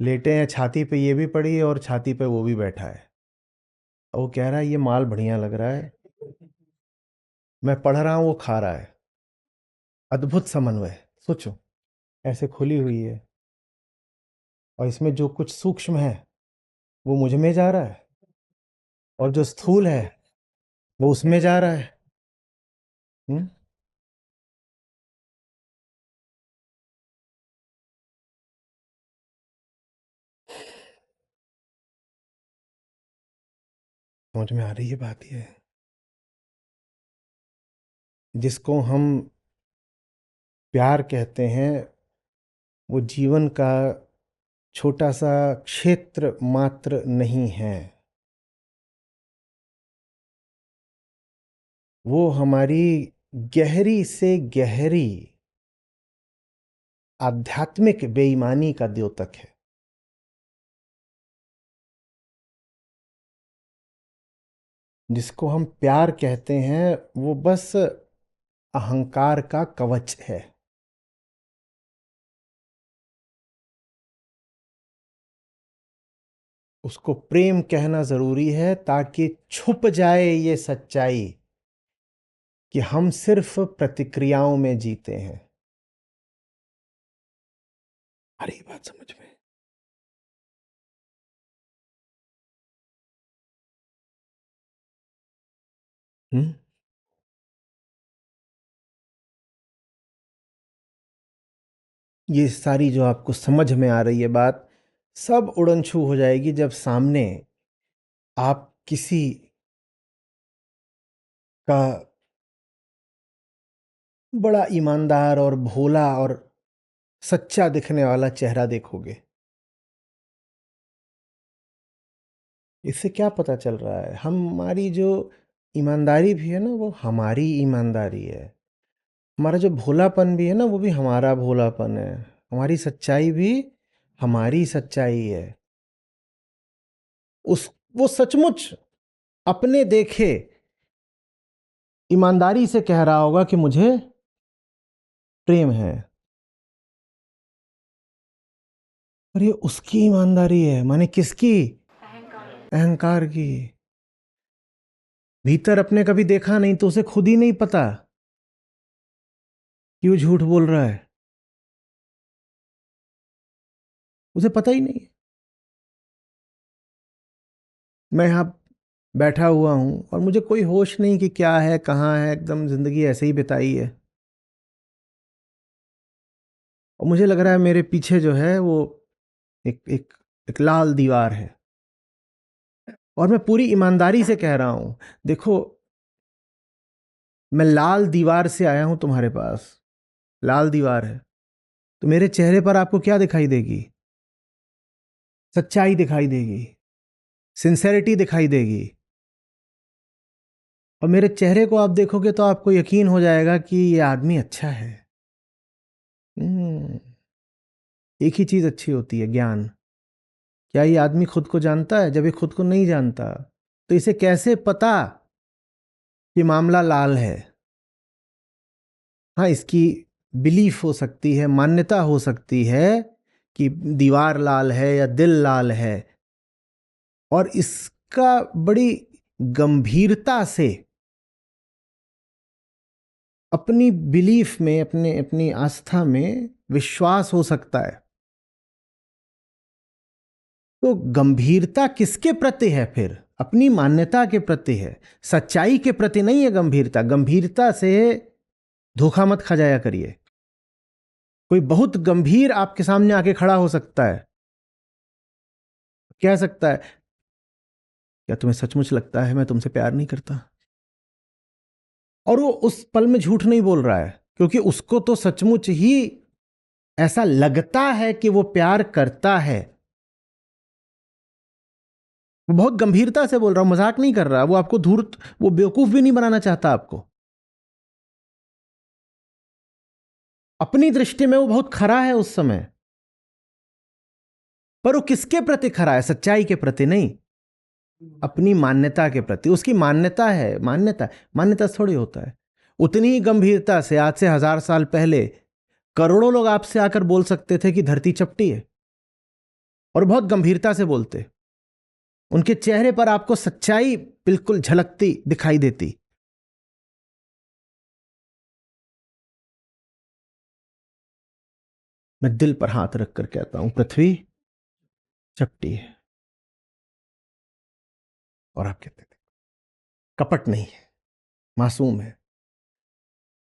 लेटे हैं, छाती पे ये भी पड़ी है और छाती पे वो भी बैठा है। वो कह रहा है ये माल बढ़िया लग रहा है, मैं पढ़ रहा हूँ, वो खा रहा है। अद्भुत समन्वय। सोचो, ऐसे खुली हुई है और इसमें जो कुछ सूक्ष्म है वो मुझ में जा रहा है, और जो स्थूल है वो उसमें जा रहा है। हम्म? समझ में आ रही है बात? ये जिसको हम प्यार कहते हैं, वो जीवन का छोटा सा क्षेत्र मात्र नहीं है। वो हमारी गहरी से गहरी आध्यात्मिक बेईमानी का द्योतक है। जिसको हम प्यार कहते हैं, वो बस अहंकार का कवच है। उसको प्रेम कहना जरूरी है ताकि छुप जाए ये सच्चाई कि हम सिर्फ प्रतिक्रियाओं में जीते हैं। अरे ये बात समझ में? हम्म? ये सारी जो आपको समझ में आ रही है बात, सब उड़नछू हो जाएगी जब सामने आप किसी का बड़ा ईमानदार और भोला और सच्चा दिखने वाला चेहरा देखोगे। इससे क्या पता चल रहा है? हमारी जो ईमानदारी भी है ना, वो हमारी ईमानदारी है। हमारा जो भोलापन भी है ना, वो भी हमारा भोलापन है। हमारी सच्चाई भी हमारी सच्चाई है। वो सचमुच अपने देखे ईमानदारी से कह रहा होगा कि मुझे प्रेम है, और ये उसकी ईमानदारी है। माने किसकी? अहंकार की। भीतर अपने कभी देखा नहीं तो उसे खुद ही नहीं पता कि वो झूठ बोल रहा है। उसे पता ही नहीं। मैं यहाँ बैठा हुआ हूँ और मुझे कोई होश नहीं कि क्या है, कहाँ है, एकदम जिंदगी ऐसे ही बिताई है। और मुझे लग रहा है मेरे पीछे जो है वो एक एक एक लाल दीवार है, और मैं पूरी ईमानदारी से कह रहा हूँ, देखो, मैं लाल दीवार से आया हूँ तुम्हारे पास। लाल दीवार है तो मेरे चेहरे पर आपको क्या दिखाई देगी? सच्चाई दिखाई देगी, सिंसेरिटी दिखाई देगी। और मेरे चेहरे को आप देखोगे तो आपको यकीन हो जाएगा कि ये आदमी अच्छा है। एक ही चीज अच्छी होती है, ज्ञान। क्या ये आदमी खुद को जानता है? जब ये खुद को नहीं जानता तो इसे कैसे पता कि मामला लाल है? हाँ, इसकी बिलीफ हो सकती है, मान्यता हो सकती है कि दीवार लाल है या दिल लाल है, और इसका बड़ी गंभीरता से अपनी बिलीफ में, अपनी आस्था में विश्वास हो सकता है। तो गंभीरता किसके प्रति है फिर? अपनी मान्यता के प्रति है, सच्चाई के प्रति नहीं है गंभीरता। गंभीरता से धोखा मत खा जाया करिए। कोई बहुत गंभीर आपके सामने आके खड़ा हो सकता है, कह सकता है, क्या तुम्हें सचमुच लगता है मैं तुमसे प्यार नहीं करता? और वो उस पल में झूठ नहीं बोल रहा है, क्योंकि उसको तो सचमुच ही ऐसा लगता है कि वो प्यार करता है। वो बहुत गंभीरता से बोल रहा हूं, मजाक नहीं कर रहा। वो आपको धूर्त, वो बेवकूफ भी नहीं बनाना चाहता आपको। अपनी दृष्टि में वो बहुत खरा है उस समय, पर वो किसके प्रति खरा है? सच्चाई के प्रति नहीं, अपनी मान्यता के प्रति। उसकी मान्यता है, मान्यता थोड़ी होता है। उतनी ही गंभीरता से आज से 1000 साल पहले करोड़ों लोग आपसे आकर बोल सकते थे कि धरती चपटी है, और बहुत गंभीरता से बोलते। उनके चेहरे पर आपको सच्चाई बिल्कुल झलकती दिखाई देती। मैं दिल पर हाथ रखकर कहता हूं, पृथ्वी चपटी है। और आप कहते थे कपट नहीं है, मासूम है।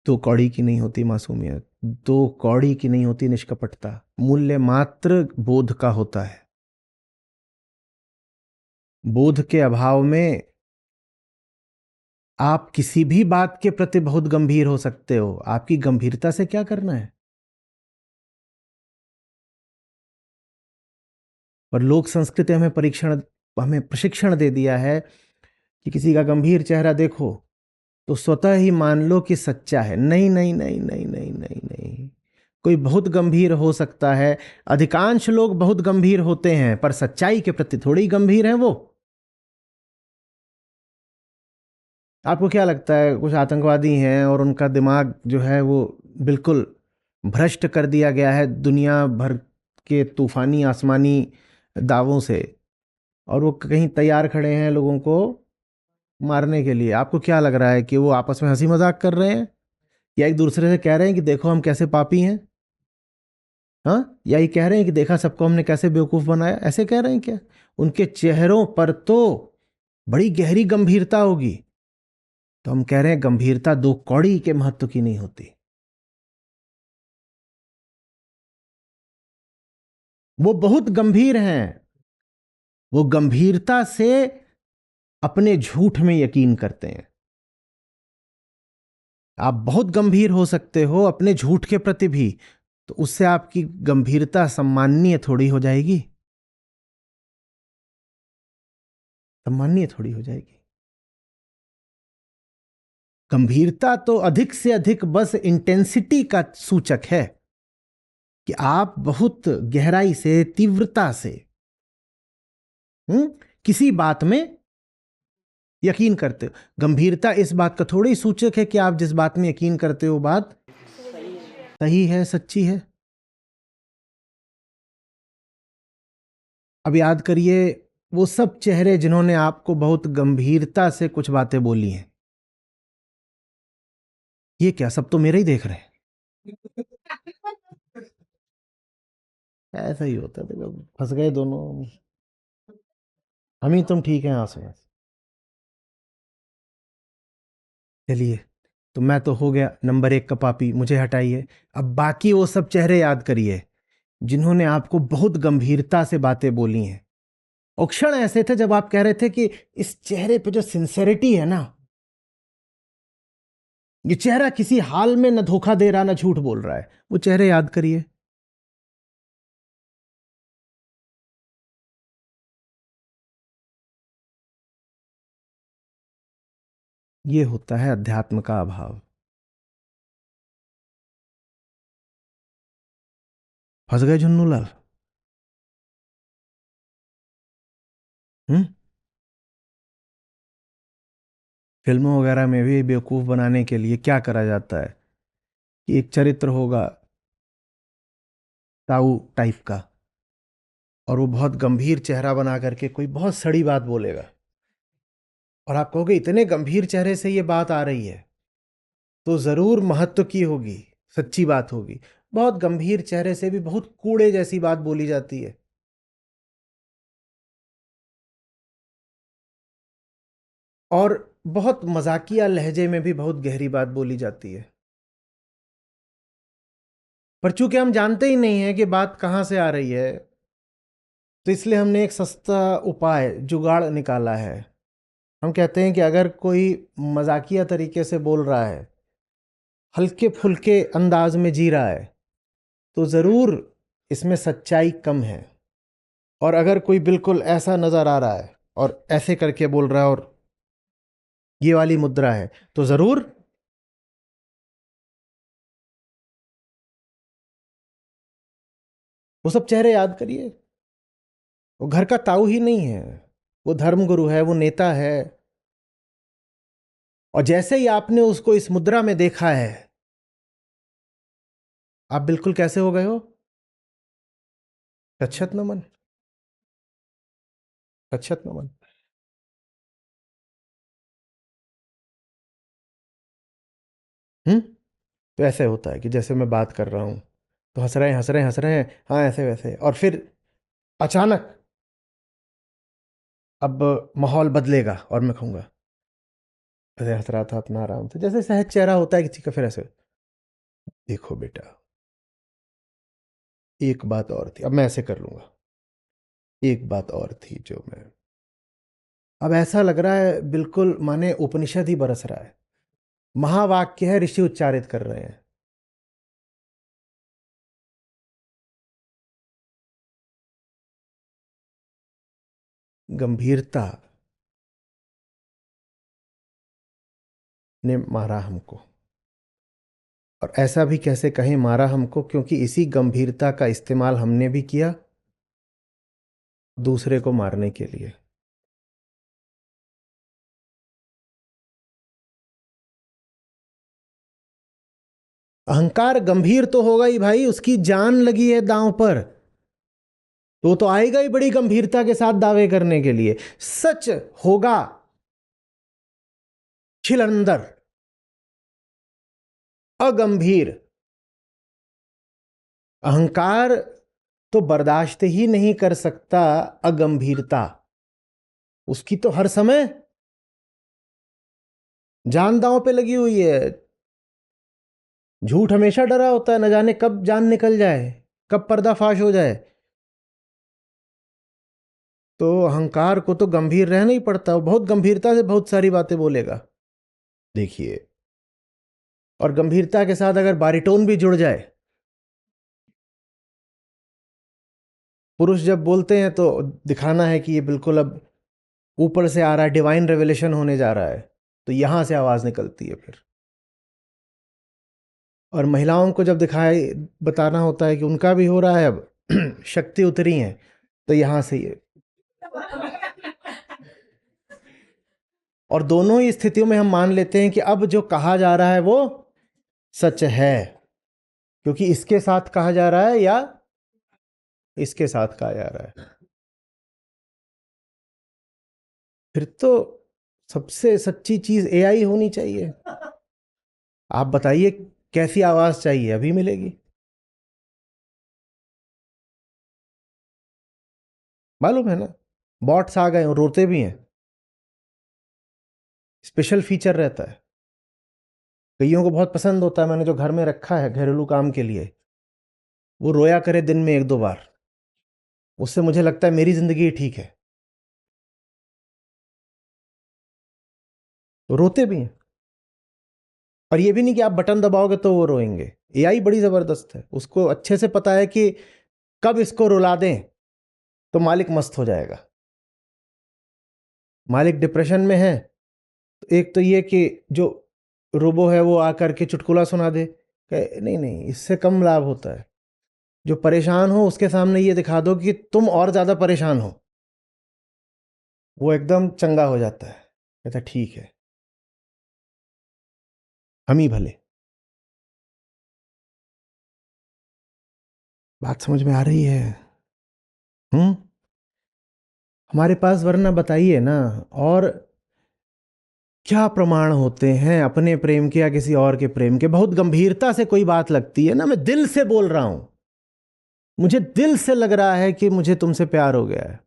2 कौड़ी की नहीं होती मासूमियत, 2 कौड़ी की नहीं होती निष्कपटता। मूल्य मात्र बोध का होता है। बोध के अभाव में आप किसी भी बात के प्रति बहुत गंभीर हो सकते हो। आपकी गंभीरता से क्या करना है? पर लोक संस्कृति हमें प्रशिक्षण दे दिया है कि किसी का गंभीर चेहरा देखो तो स्वतः ही मान लो कि सच्चा है। नहीं नहीं नहीं नहीं नहीं नहीं नहीं, कोई बहुत गंभीर हो सकता है। अधिकांश लोग बहुत गंभीर होते हैं, पर सच्चाई के प्रति थोड़ी गंभीर है वो। आपको क्या लगता है, कुछ आतंकवादी हैं और उनका दिमाग जो है वो बिल्कुल भ्रष्ट कर दिया गया है दुनिया भर के तूफानी आसमानी दावों से, और वो कहीं तैयार खड़े हैं लोगों को मारने के लिए? आपको क्या लग रहा है कि वो आपस में हंसी मजाक कर रहे हैं, या एक दूसरे से कह रहे हैं कि देखो हम कैसे पापी हैं? हाँ, या ये कह रहे हैं कि देखा सबको हमने कैसे बेवकूफ बनाया? ऐसे कह रहे हैं क्या? उनके चेहरों पर तो बड़ी गहरी गंभीरता होगी। तो हम कह रहे हैं गंभीरता 2 कौड़ी के महत्व की नहीं होती। वो बहुत गंभीर हैं, वो गंभीरता से अपने झूठ में यकीन करते हैं। आप बहुत गंभीर हो सकते हो अपने झूठ के प्रति भी, तो उससे आपकी गंभीरता सम्माननीय थोड़ी हो जाएगी, सम्माननीय थोड़ी हो जाएगी। गंभीरता तो अधिक से अधिक बस इंटेंसिटी का सूचक है कि आप बहुत गहराई से, तीव्रता से किसी बात में यकीन करते हो। गंभीरता इस बात का थोड़ी सूचक है कि आप जिस बात में यकीन करते हो बात सही है, सच्ची है। अब याद करिए वो सब चेहरे जिन्होंने आपको बहुत गंभीरता से कुछ बातें बोली हैं। ये क्या, सब तो मेरे ही देख रहे हैं? ऐसा ही होता है, देखो फंस गए दोनों, हम ही तुम ठीक हैं आंसू में। चलिए, तो मैं तो हो गया नंबर 1 का पापी, मुझे हटाइए। अब बाकी वो सब चेहरे याद करिए जिन्होंने आपको बहुत गंभीरता से बातें बोली हैं। और क्षण ऐसे थे जब आप कह रहे थे कि इस चेहरे पे जो सिंसेरिटी है ना, ये चेहरा किसी हाल में न धोखा दे रहा न झूठ बोल रहा है। वो चेहरे याद करिए। ये होता है अध्यात्म का अभाव। फंस गए झुन्नूलाल? फिल्मों वगैरह में भी बेवकूफ बनाने के लिए क्या करा जाता है कि एक चरित्र होगा ताऊ टाइप का, और वो बहुत गंभीर चेहरा बना करके कोई बहुत सड़ी बात बोलेगा, और आप कहोगे इतने गंभीर चेहरे से ये बात आ रही है तो जरूर महत्व की होगी, सच्ची बात होगी। बहुत गंभीर चेहरे से भी बहुत कूड़े जैसी बात बोली जाती है। और बहुत मजाकिया लहजे में भी बहुत गहरी बात बोली जाती है, पर चूंकि हम जानते ही नहीं हैं कि बात कहाँ से आ रही है, तो इसलिए हमने एक सस्ता उपाय जुगाड़ निकाला है। हम कहते हैं कि अगर कोई मजाकिया तरीके से बोल रहा है, हल्के फुल्के अंदाज में जी रहा है, तो ज़रूर इसमें सच्चाई कम है। और अगर कोई बिल्कुल ऐसा नज़र आ रहा है और ऐसे करके बोल रहा है और ये वाली मुद्रा है, तो ज़रूर वो सब चेहरे याद करिए। वो घर का ताऊ ही नहीं है, वो धर्मगुरु है, वो नेता है। और जैसे ही आपने उसको इस मुद्रा में देखा है, आप बिल्कुल कैसे हो गए हो? तच्छत नमन, तच्छत नमन। तो ऐसे होता है कि जैसे मैं बात कर रहा हूं तो हंस रहे हैं, हंस रहे हैं, हंस रहे हैं, हाँ ऐसे वैसे, और फिर अचानक अब माहौल बदलेगा और मैं कहूंगा अरे हंस रहा था अपना आराम से, जैसे सहज चेहरा होता है किसी का, फिर ऐसे देखो बेटा एक बात और थी, अब मैं ऐसे कर लूंगा, एक बात और थी जो मैं, अब ऐसा लग रहा है बिल्कुल माने उपनिषद ही बरस रहा है, महावाक्य है, ऋषि उच्चारित कर रहे हैं। गंभीरता ने मारा हमको, और ऐसा भी कैसे कहें मारा हमको, क्योंकि इसी गंभीरता का इस्तेमाल हमने भी किया दूसरे को मारने के लिए। अहंकार गंभीर तो होगा ही भाई, उसकी जान लगी है दांव पर, तो वो तो आएगा ही बड़ी गंभीरता के साथ दावे करने के लिए। सच होगा छिलंदर, अगंभीर। अहंकार तो बर्दाश्त ही नहीं कर सकता अगंभीरता, उसकी तो हर समय जान दांव पे लगी हुई है। झूठ हमेशा डरा होता है, न जाने कब जान निकल जाए, कब पर्दाफाश हो जाए। तो अहंकार को तो गंभीर रहना ही पड़ता है, वो बहुत गंभीरता से बहुत सारी बातें बोलेगा। देखिए, और गंभीरता के साथ अगर बारीटोन भी जुड़ जाए, पुरुष जब बोलते हैं तो दिखाना है कि ये बिल्कुल अब ऊपर से आ रहा है, डिवाइन रेवलेशन होने जा रहा है, तो यहां से आवाज निकलती है फिर। और महिलाओं को जब दिखाई बताना होता है कि उनका भी हो रहा है अब शक्ति उतरी है, तो यहां से ये। और दोनों ही स्थितियों में हम मान लेते हैं कि अब जो कहा जा रहा है वो सच है, क्योंकि इसके साथ कहा जा रहा है या इसके साथ कहा जा रहा है। फिर तो सबसे सच्ची चीज एआई होनी चाहिए। आप बताइए कैसी आवाज चाहिए, अभी मिलेगी। मालूम है ना, बॉट्स आ गए और रोते भी हैं, स्पेशल फीचर रहता है, कईयों को बहुत पसंद होता है। मैंने जो घर में रखा है घरेलू काम के लिए, वो रोया करे दिन में 1-2 बार, उससे मुझे लगता है मेरी जिंदगी ठीक है। तो रोते भी हैं, और ये भी नहीं कि आप बटन दबाओगे तो वो रोएंगे। एआई बड़ी जबरदस्त है, उसको अच्छे से पता है कि कब इसको रुला दें तो मालिक मस्त हो जाएगा। मालिक डिप्रेशन में है, तो एक तो ये कि जो रोबो है वो आकर के चुटकुला सुना दे, नहीं नहीं, इससे कम लाभ होता है। जो परेशान हो उसके सामने ये दिखा दो कि तुम और ज्यादा परेशान हो, वो एकदम चंगा हो जाता है, कहता ठीक है हम ही भले। बात समझ में आ रही है? हमारे पास वरना बताइए ना, और क्या प्रमाण होते हैं अपने प्रेम के या किसी और के प्रेम के? बहुत गंभीरता से कोई बात लगती है ना, मैं दिल से बोल रहा हूं, मुझे दिल से लग रहा है कि मुझे तुमसे प्यार हो गया है,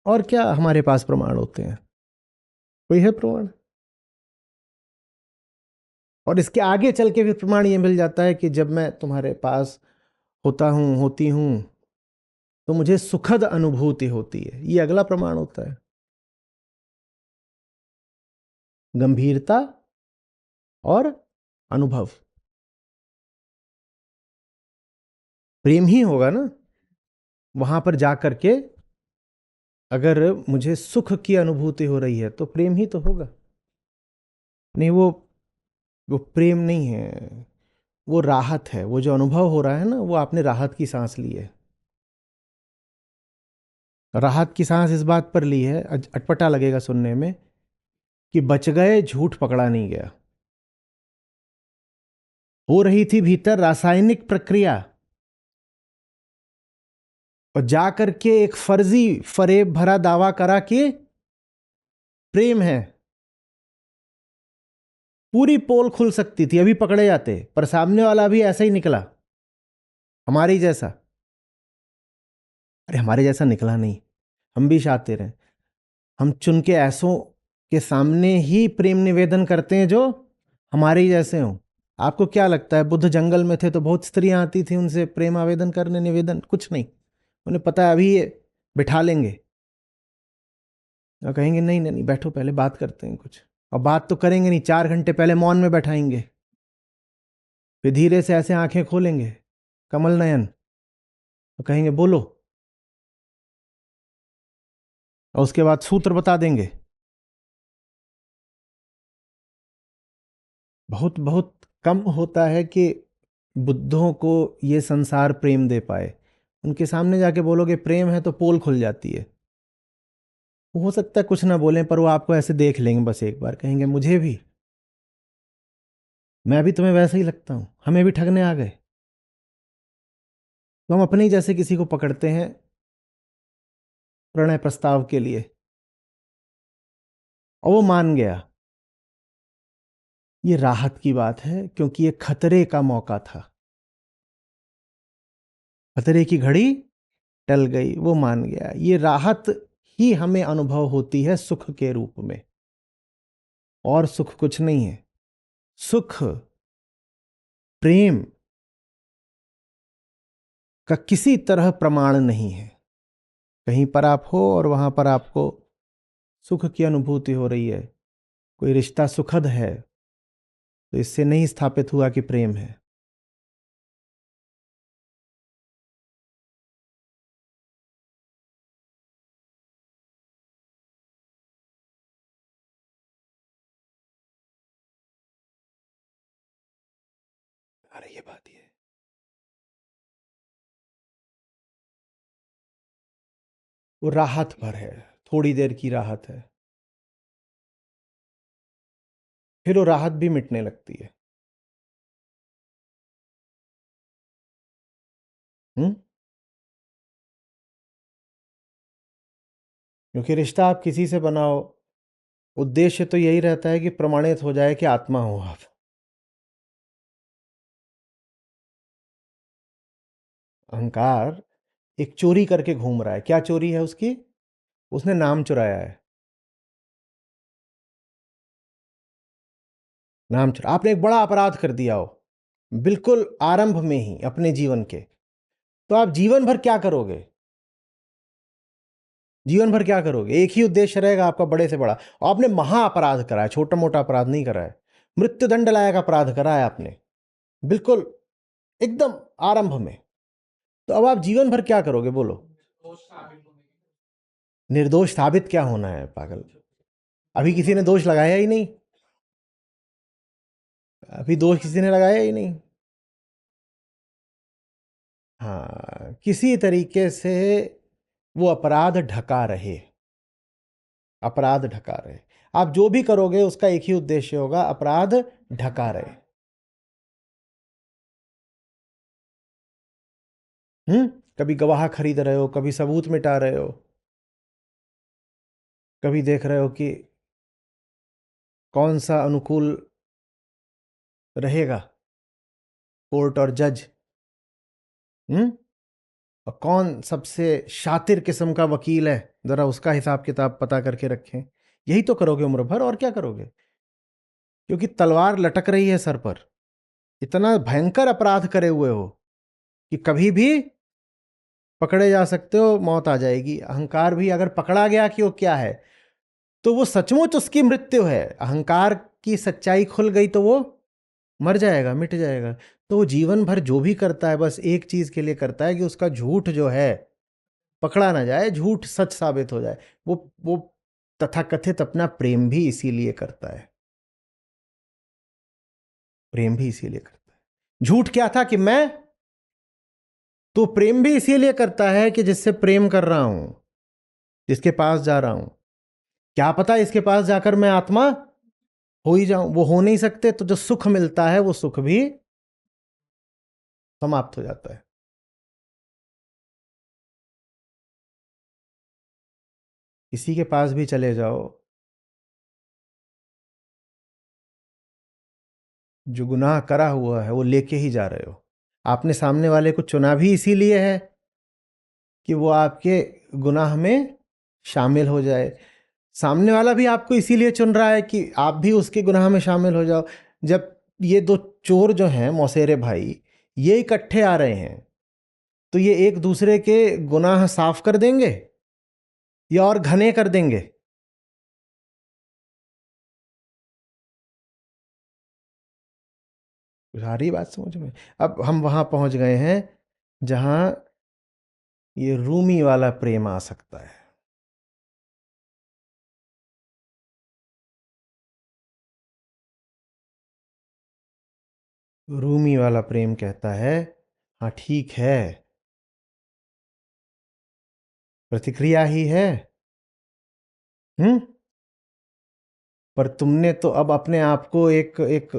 और क्या हमारे पास प्रमाण होते हैं? कोई है प्रमाण? और इसके आगे चल के भी प्रमाण ये मिल जाता है कि जब मैं तुम्हारे पास होता हूं, होती हूं, तो मुझे सुखद अनुभूति होती है। ये अगला प्रमाण होता है। गंभीरता और अनुभव, प्रेम ही होगा ना। वहां पर जाकर के अगर मुझे सुख की अनुभूति हो रही है तो प्रेम ही तो होगा। नहीं, वो प्रेम नहीं है, वो राहत है। वो जो अनुभव हो रहा है ना, वो आपने राहत की सांस ली है। राहत की सांस इस बात पर ली है, अटपटा लगेगा सुनने में, कि बच गए, झूठ पकड़ा नहीं गया। हो रही थी भीतर रासायनिक प्रक्रिया, और जाकर के एक फर्जी फरेब भरा दावा करा कि प्रेम है। पूरी पोल खुल सकती थी, अभी पकड़े जाते, पर सामने वाला भी ऐसा ही निकला, हमारे ही जैसा। अरे हमारे जैसा निकला नहीं, हम भी शातिर हैं। हम चुन के ऐसों के सामने ही प्रेम निवेदन करते हैं जो हमारे ही जैसे हों। आपको क्या लगता है, बुद्ध जंगल में थे तो बहुत स्त्रियां आती थी उनसे प्रेम आवेदन करने, निवेदन? कुछ नहीं। उन्हें पता है अभी ये बिठा लेंगे, और कहेंगे नहीं नहीं नहीं, बैठो पहले बात करते हैं कुछ। और बात तो करेंगे नहीं, 4 घंटे पहले मौन में बैठाएंगे, फिर धीरे से ऐसे आंखें खोलेंगे, कमल नयन, और कहेंगे बोलो, और उसके बाद सूत्र बता देंगे। बहुत बहुत कम होता है कि बुद्धों को ये संसार प्रेम दे पाए। उनके सामने जाके बोलोगे प्रेम है तो पोल खुल जाती है। हो सकता है कुछ ना बोलें, पर वो आपको ऐसे देख लेंगे बस एक बार, कहेंगे मुझे भी, मैं भी तुम्हें वैसे ही लगता हूं, हमें भी ठगने आ गए। तो हम अपने ही जैसे किसी को पकड़ते हैं प्रणय प्रस्ताव के लिए, और वो मान गया। ये राहत की बात है, क्योंकि ये खतरे का मौका था। खतरे की घड़ी टल गई, वो मान गया। ये राहत ही हमें अनुभव होती है सुख के रूप में, और सुख कुछ नहीं है। सुख प्रेम का किसी तरह प्रमाण नहीं है। कहीं पर आप हो और वहां पर आपको सुख की अनुभूति हो रही है, कोई रिश्ता सुखद है, तो इससे नहीं स्थापित हुआ कि प्रेम है। अरे ये बात ही है। वो राहत भर है, थोड़ी देर की राहत है, फिर वो राहत भी मिटने लगती है। क्योंकि रिश्ता आप किसी से बनाओ, उद्देश्य तो यही रहता है कि प्रमाणित हो जाए कि आत्मा हो आप। अहंकार एक चोरी करके घूम रहा है। क्या चोरी है उसकी? उसने नाम चुराया है। नाम चुरा, आपने एक बड़ा अपराध कर दिया हो बिल्कुल आरंभ में ही अपने जीवन के, तो आप जीवन भर क्या करोगे? जीवन भर क्या करोगे? एक ही उद्देश्य रहेगा आपका, बड़े से बड़ा। और आपने महा अपराध करा है, छोटा मोटा अपराध नहीं करा है। मृत्युदंड लायक अपराध करा है आपने, बिल्कुल एकदम आरंभ में। तो अब आप जीवन भर क्या करोगे बोलो? निर्दोष साबित क्या होना है पागल? अभी किसी ने दोष लगाया ही नहीं, अभी दोष किसी ने लगाया ही नहीं। हाँ, किसी तरीके से वो अपराध ढका रहे, अपराध ढका रहे। आप जो भी करोगे उसका एक ही उद्देश्य होगा, अपराध ढका रहे। कभी गवाह खरीद रहे हो, कभी सबूत मिटा रहे हो, कभी देख रहे हो कि कौन सा अनुकूल रहेगा कोर्ट और जज। और कौन सबसे शातिर किस्म का वकील है, जरा उसका हिसाब किताब पता करके रखें। यही तो करोगे उम्र भर, और क्या करोगे? क्योंकि तलवार लटक रही है सर पर, इतना भयंकर अपराध करे हुए हो कि कभी भी पकड़े जा सकते हो, मौत आ जाएगी। अहंकार भी अगर पकड़ा गया कि वो क्या है, तो वो सचमुच उसकी मृत्यु है। अहंकार की सच्चाई खुल गई तो वो मर जाएगा, मिट जाएगा। तो वो जीवन भर जो भी करता है बस एक चीज के लिए करता है कि उसका झूठ जो है पकड़ा ना जाए, झूठ सच साबित हो जाए। वो तथाकथित अपना प्रेम भी इसीलिए करता है, प्रेम भी इसीलिए करता है। झूठ क्या था कि मैं, तो प्रेम भी इसीलिए करता है कि जिससे प्रेम कर रहा हूं, जिसके पास जा रहा हूं, क्या पता इसके पास जाकर मैं आत्मा हो ही जाऊं। वो हो नहीं सकते, तो जो सुख मिलता है वो सुख भी समाप्त हो जाता है। किसी के पास भी चले जाओ, जो गुनाह करा हुआ है वो लेके ही जा रहे हो। आपने सामने वाले को चुना भी इसीलिए है कि वो आपके गुनाह में शामिल हो जाए। सामने वाला भी आपको इसीलिए चुन रहा है कि आप भी उसके गुनाह में शामिल हो जाओ। जब ये दो चोर जो हैं, मौसेरे भाई, ये इकट्ठे आ रहे हैं, तो ये एक दूसरे के गुनाह साफ कर देंगे या और घने कर देंगे? सारी बात समझ में। अब हम वहां पहुंच गए हैं जहां ये रूमी वाला प्रेम आ सकता है। रूमी वाला प्रेम कहता है, हाँ ठीक है, प्रतिक्रिया ही है, हम्म, पर तुमने तो अब अपने आप को एक एक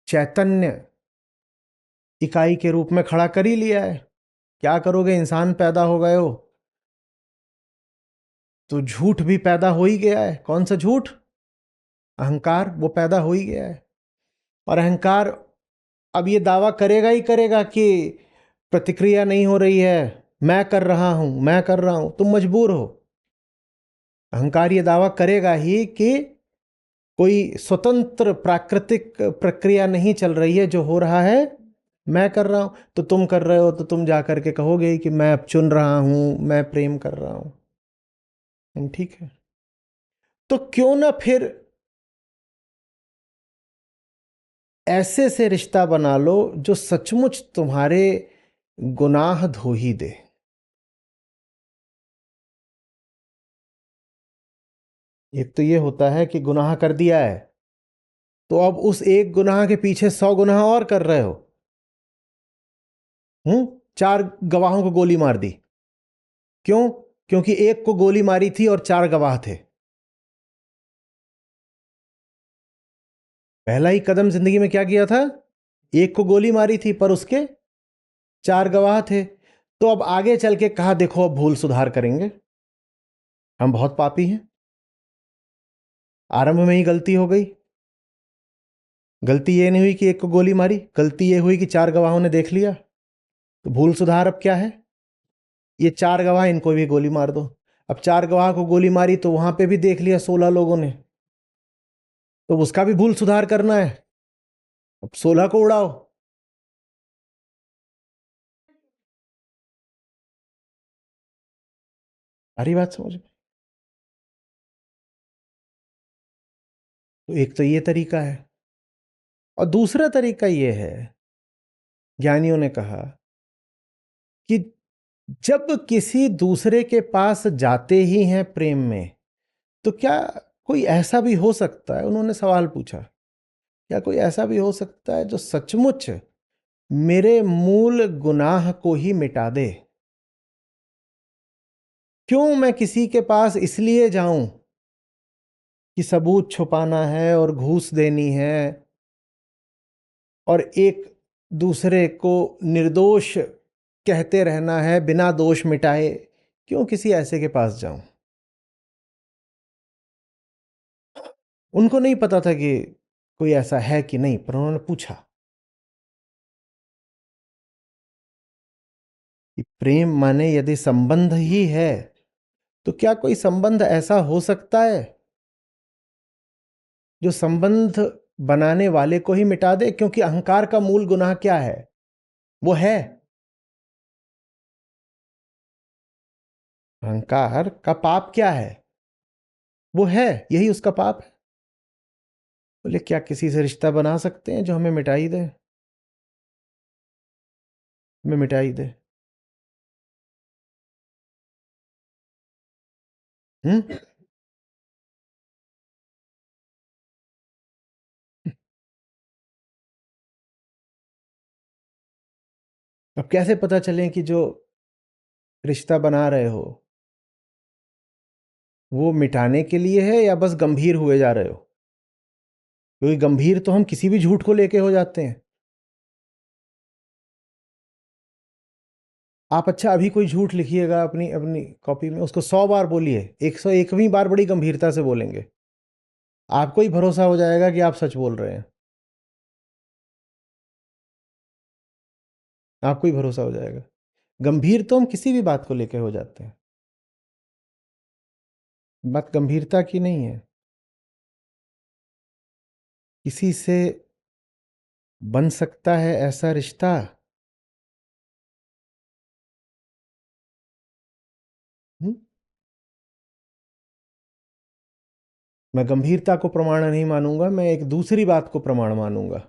चैतन्य इकाई के रूप में खड़ा कर ही लिया है। क्या करोगे? इंसान पैदा हो गए हो तो झूठ भी पैदा हो ही गया है। कौन सा झूठ? अहंकार, वो पैदा हो ही गया है। और अहंकार अब ये दावा करेगा ही करेगा कि प्रतिक्रिया नहीं हो रही है, मैं कर रहा हूं, मैं कर रहा हूं। तुम मजबूर हो। अहंकार ये दावा करेगा ही कि कोई स्वतंत्र प्राकृतिक प्रक्रिया नहीं चल रही है, जो हो रहा है मैं कर रहा हूं। तो तुम कर रहे हो तो तुम जा करके कहोगे कि मैं अब चुन रहा हूं, मैं प्रेम कर रहा हूं। ठीक है, तो क्यों ना फिर ऐसे से रिश्ता बना लो जो सचमुच तुम्हारे गुनाह धो ही दे। एक तो ये होता है कि गुनाह कर दिया है, तो अब उस एक गुनाह के पीछे 100 गुनाह और कर रहे हो। 4 गवाहों को गोली मार दी। क्यों? क्योंकि एक को गोली मारी थी और 4 गवाह थे। पहला ही कदम जिंदगी में क्या किया था? एक को गोली मारी थी पर उसके 4 गवाह थे। तो अब आगे चल के कहा, देखो अब भूल सुधार करेंगे, हम बहुत पापी हैं, आरंभ में ही गलती हो गई। गलती ये नहीं हुई कि एक को गोली मारी, गलती ये हुई कि 4 गवाहों ने देख लिया। तो भूल सुधार अब क्या है? ये 4 गवाह, इनको भी गोली मार दो। अब 4 गवाह को गोली मारी तो वहां पे भी देख लिया 16 लोगों ने, तो उसका भी भूल सुधार करना है। अब 16 को उड़ाओ। सारी बात समझ में। तो एक तो ये तरीका है, और दूसरा तरीका ये है, ज्ञानियों ने कहा कि जब किसी दूसरे के पास जाते ही हैं प्रेम में, तो क्या कोई ऐसा भी हो सकता है, उन्होंने सवाल पूछा, क्या कोई ऐसा भी हो सकता है जो सचमुच मेरे मूल गुनाह को ही मिटा दे? क्यों मैं किसी के पास इसलिए जाऊं कि सबूत छुपाना है और घूस देनी है और एक दूसरे को निर्दोष कहते रहना है बिना दोष मिटाए? क्यों किसी ऐसे के पास जाऊं? उनको नहीं पता था कि कोई ऐसा है कि नहीं, पर उन्होंने पूछा कि प्रेम माने यदि संबंध ही है, तो क्या कोई संबंध ऐसा हो सकता है जो संबंध बनाने वाले को ही मिटा दे? क्योंकि अहंकार का मूल गुनाह क्या है? वो है, अहंकार का पाप क्या है? वो है, यही उसका पाप है। बोले क्या किसी से रिश्ता बना सकते हैं जो हमें मिटा ही दे? हमें मिटा ही दे। अब कैसे पता चले कि जो रिश्ता बना रहे हो वो मिटाने के लिए है या बस गंभीर हुए जा रहे हो? क्योंकि गंभीर तो हम किसी भी झूठ को लेके हो जाते हैं। आप अच्छा अभी कोई झूठ लिखिएगा अपनी अपनी कॉपी में, उसको 100 बार बोलिए, 101वीं बार बड़ी गंभीरता से बोलेंगे, आपको ही भरोसा हो जाएगा कि आप सच बोल रहे हैं। आपको ही भरोसा हो जाएगा। गंभीर तो हम किसी भी बात को लेके हो जाते हैं। बात गंभीरता की नहीं है। किसी से बन सकता है ऐसा रिश्ता? मैं गंभीरता को प्रमाण नहीं मानूंगा, मैं एक दूसरी बात को प्रमाण मानूंगा।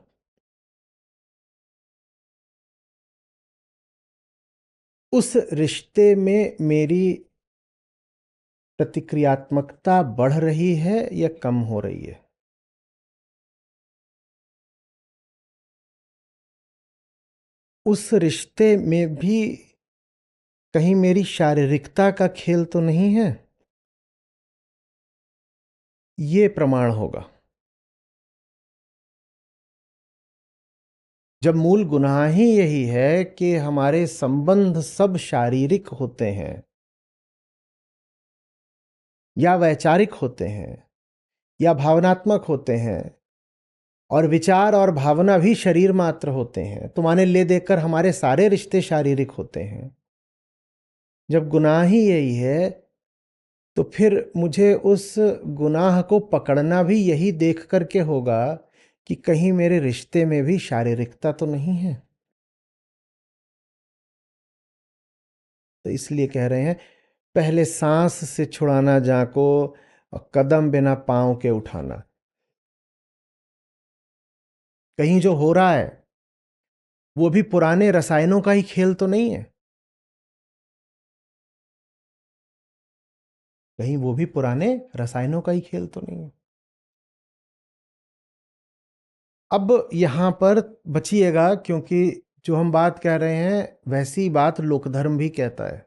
उस रिश्ते में मेरी प्रतिक्रियात्मकता बढ़ रही है या कम हो रही है? उस रिश्ते में भी कहीं मेरी शारीरिकता का खेल तो नहीं है? ये प्रमाण होगा। जब मूल गुनाह ही यही है कि हमारे संबंध सब शारीरिक होते हैं या वैचारिक होते हैं या भावनात्मक होते हैं, और विचार और भावना भी शरीर मात्र होते हैं, तो माने ले देकर हमारे सारे रिश्ते शारीरिक होते हैं। जब गुनाह ही यही है तो फिर मुझे उस गुनाह को पकड़ना भी यही देख करके होगा कि कहीं मेरे रिश्ते में भी शारीरिकता तो नहीं है। तो इसलिए कह रहे हैं पहले सांस से छुड़ाना जाको और कदम बिना पांव के उठाना। कहीं जो हो रहा है वो भी पुराने रसायनों का ही खेल तो नहीं है? कहीं वो भी पुराने रसायनों का ही खेल तो नहीं है? अब यहां पर बचिएगा, क्योंकि जो हम बात कह रहे हैं वैसी बात लोकधर्म भी कहता है।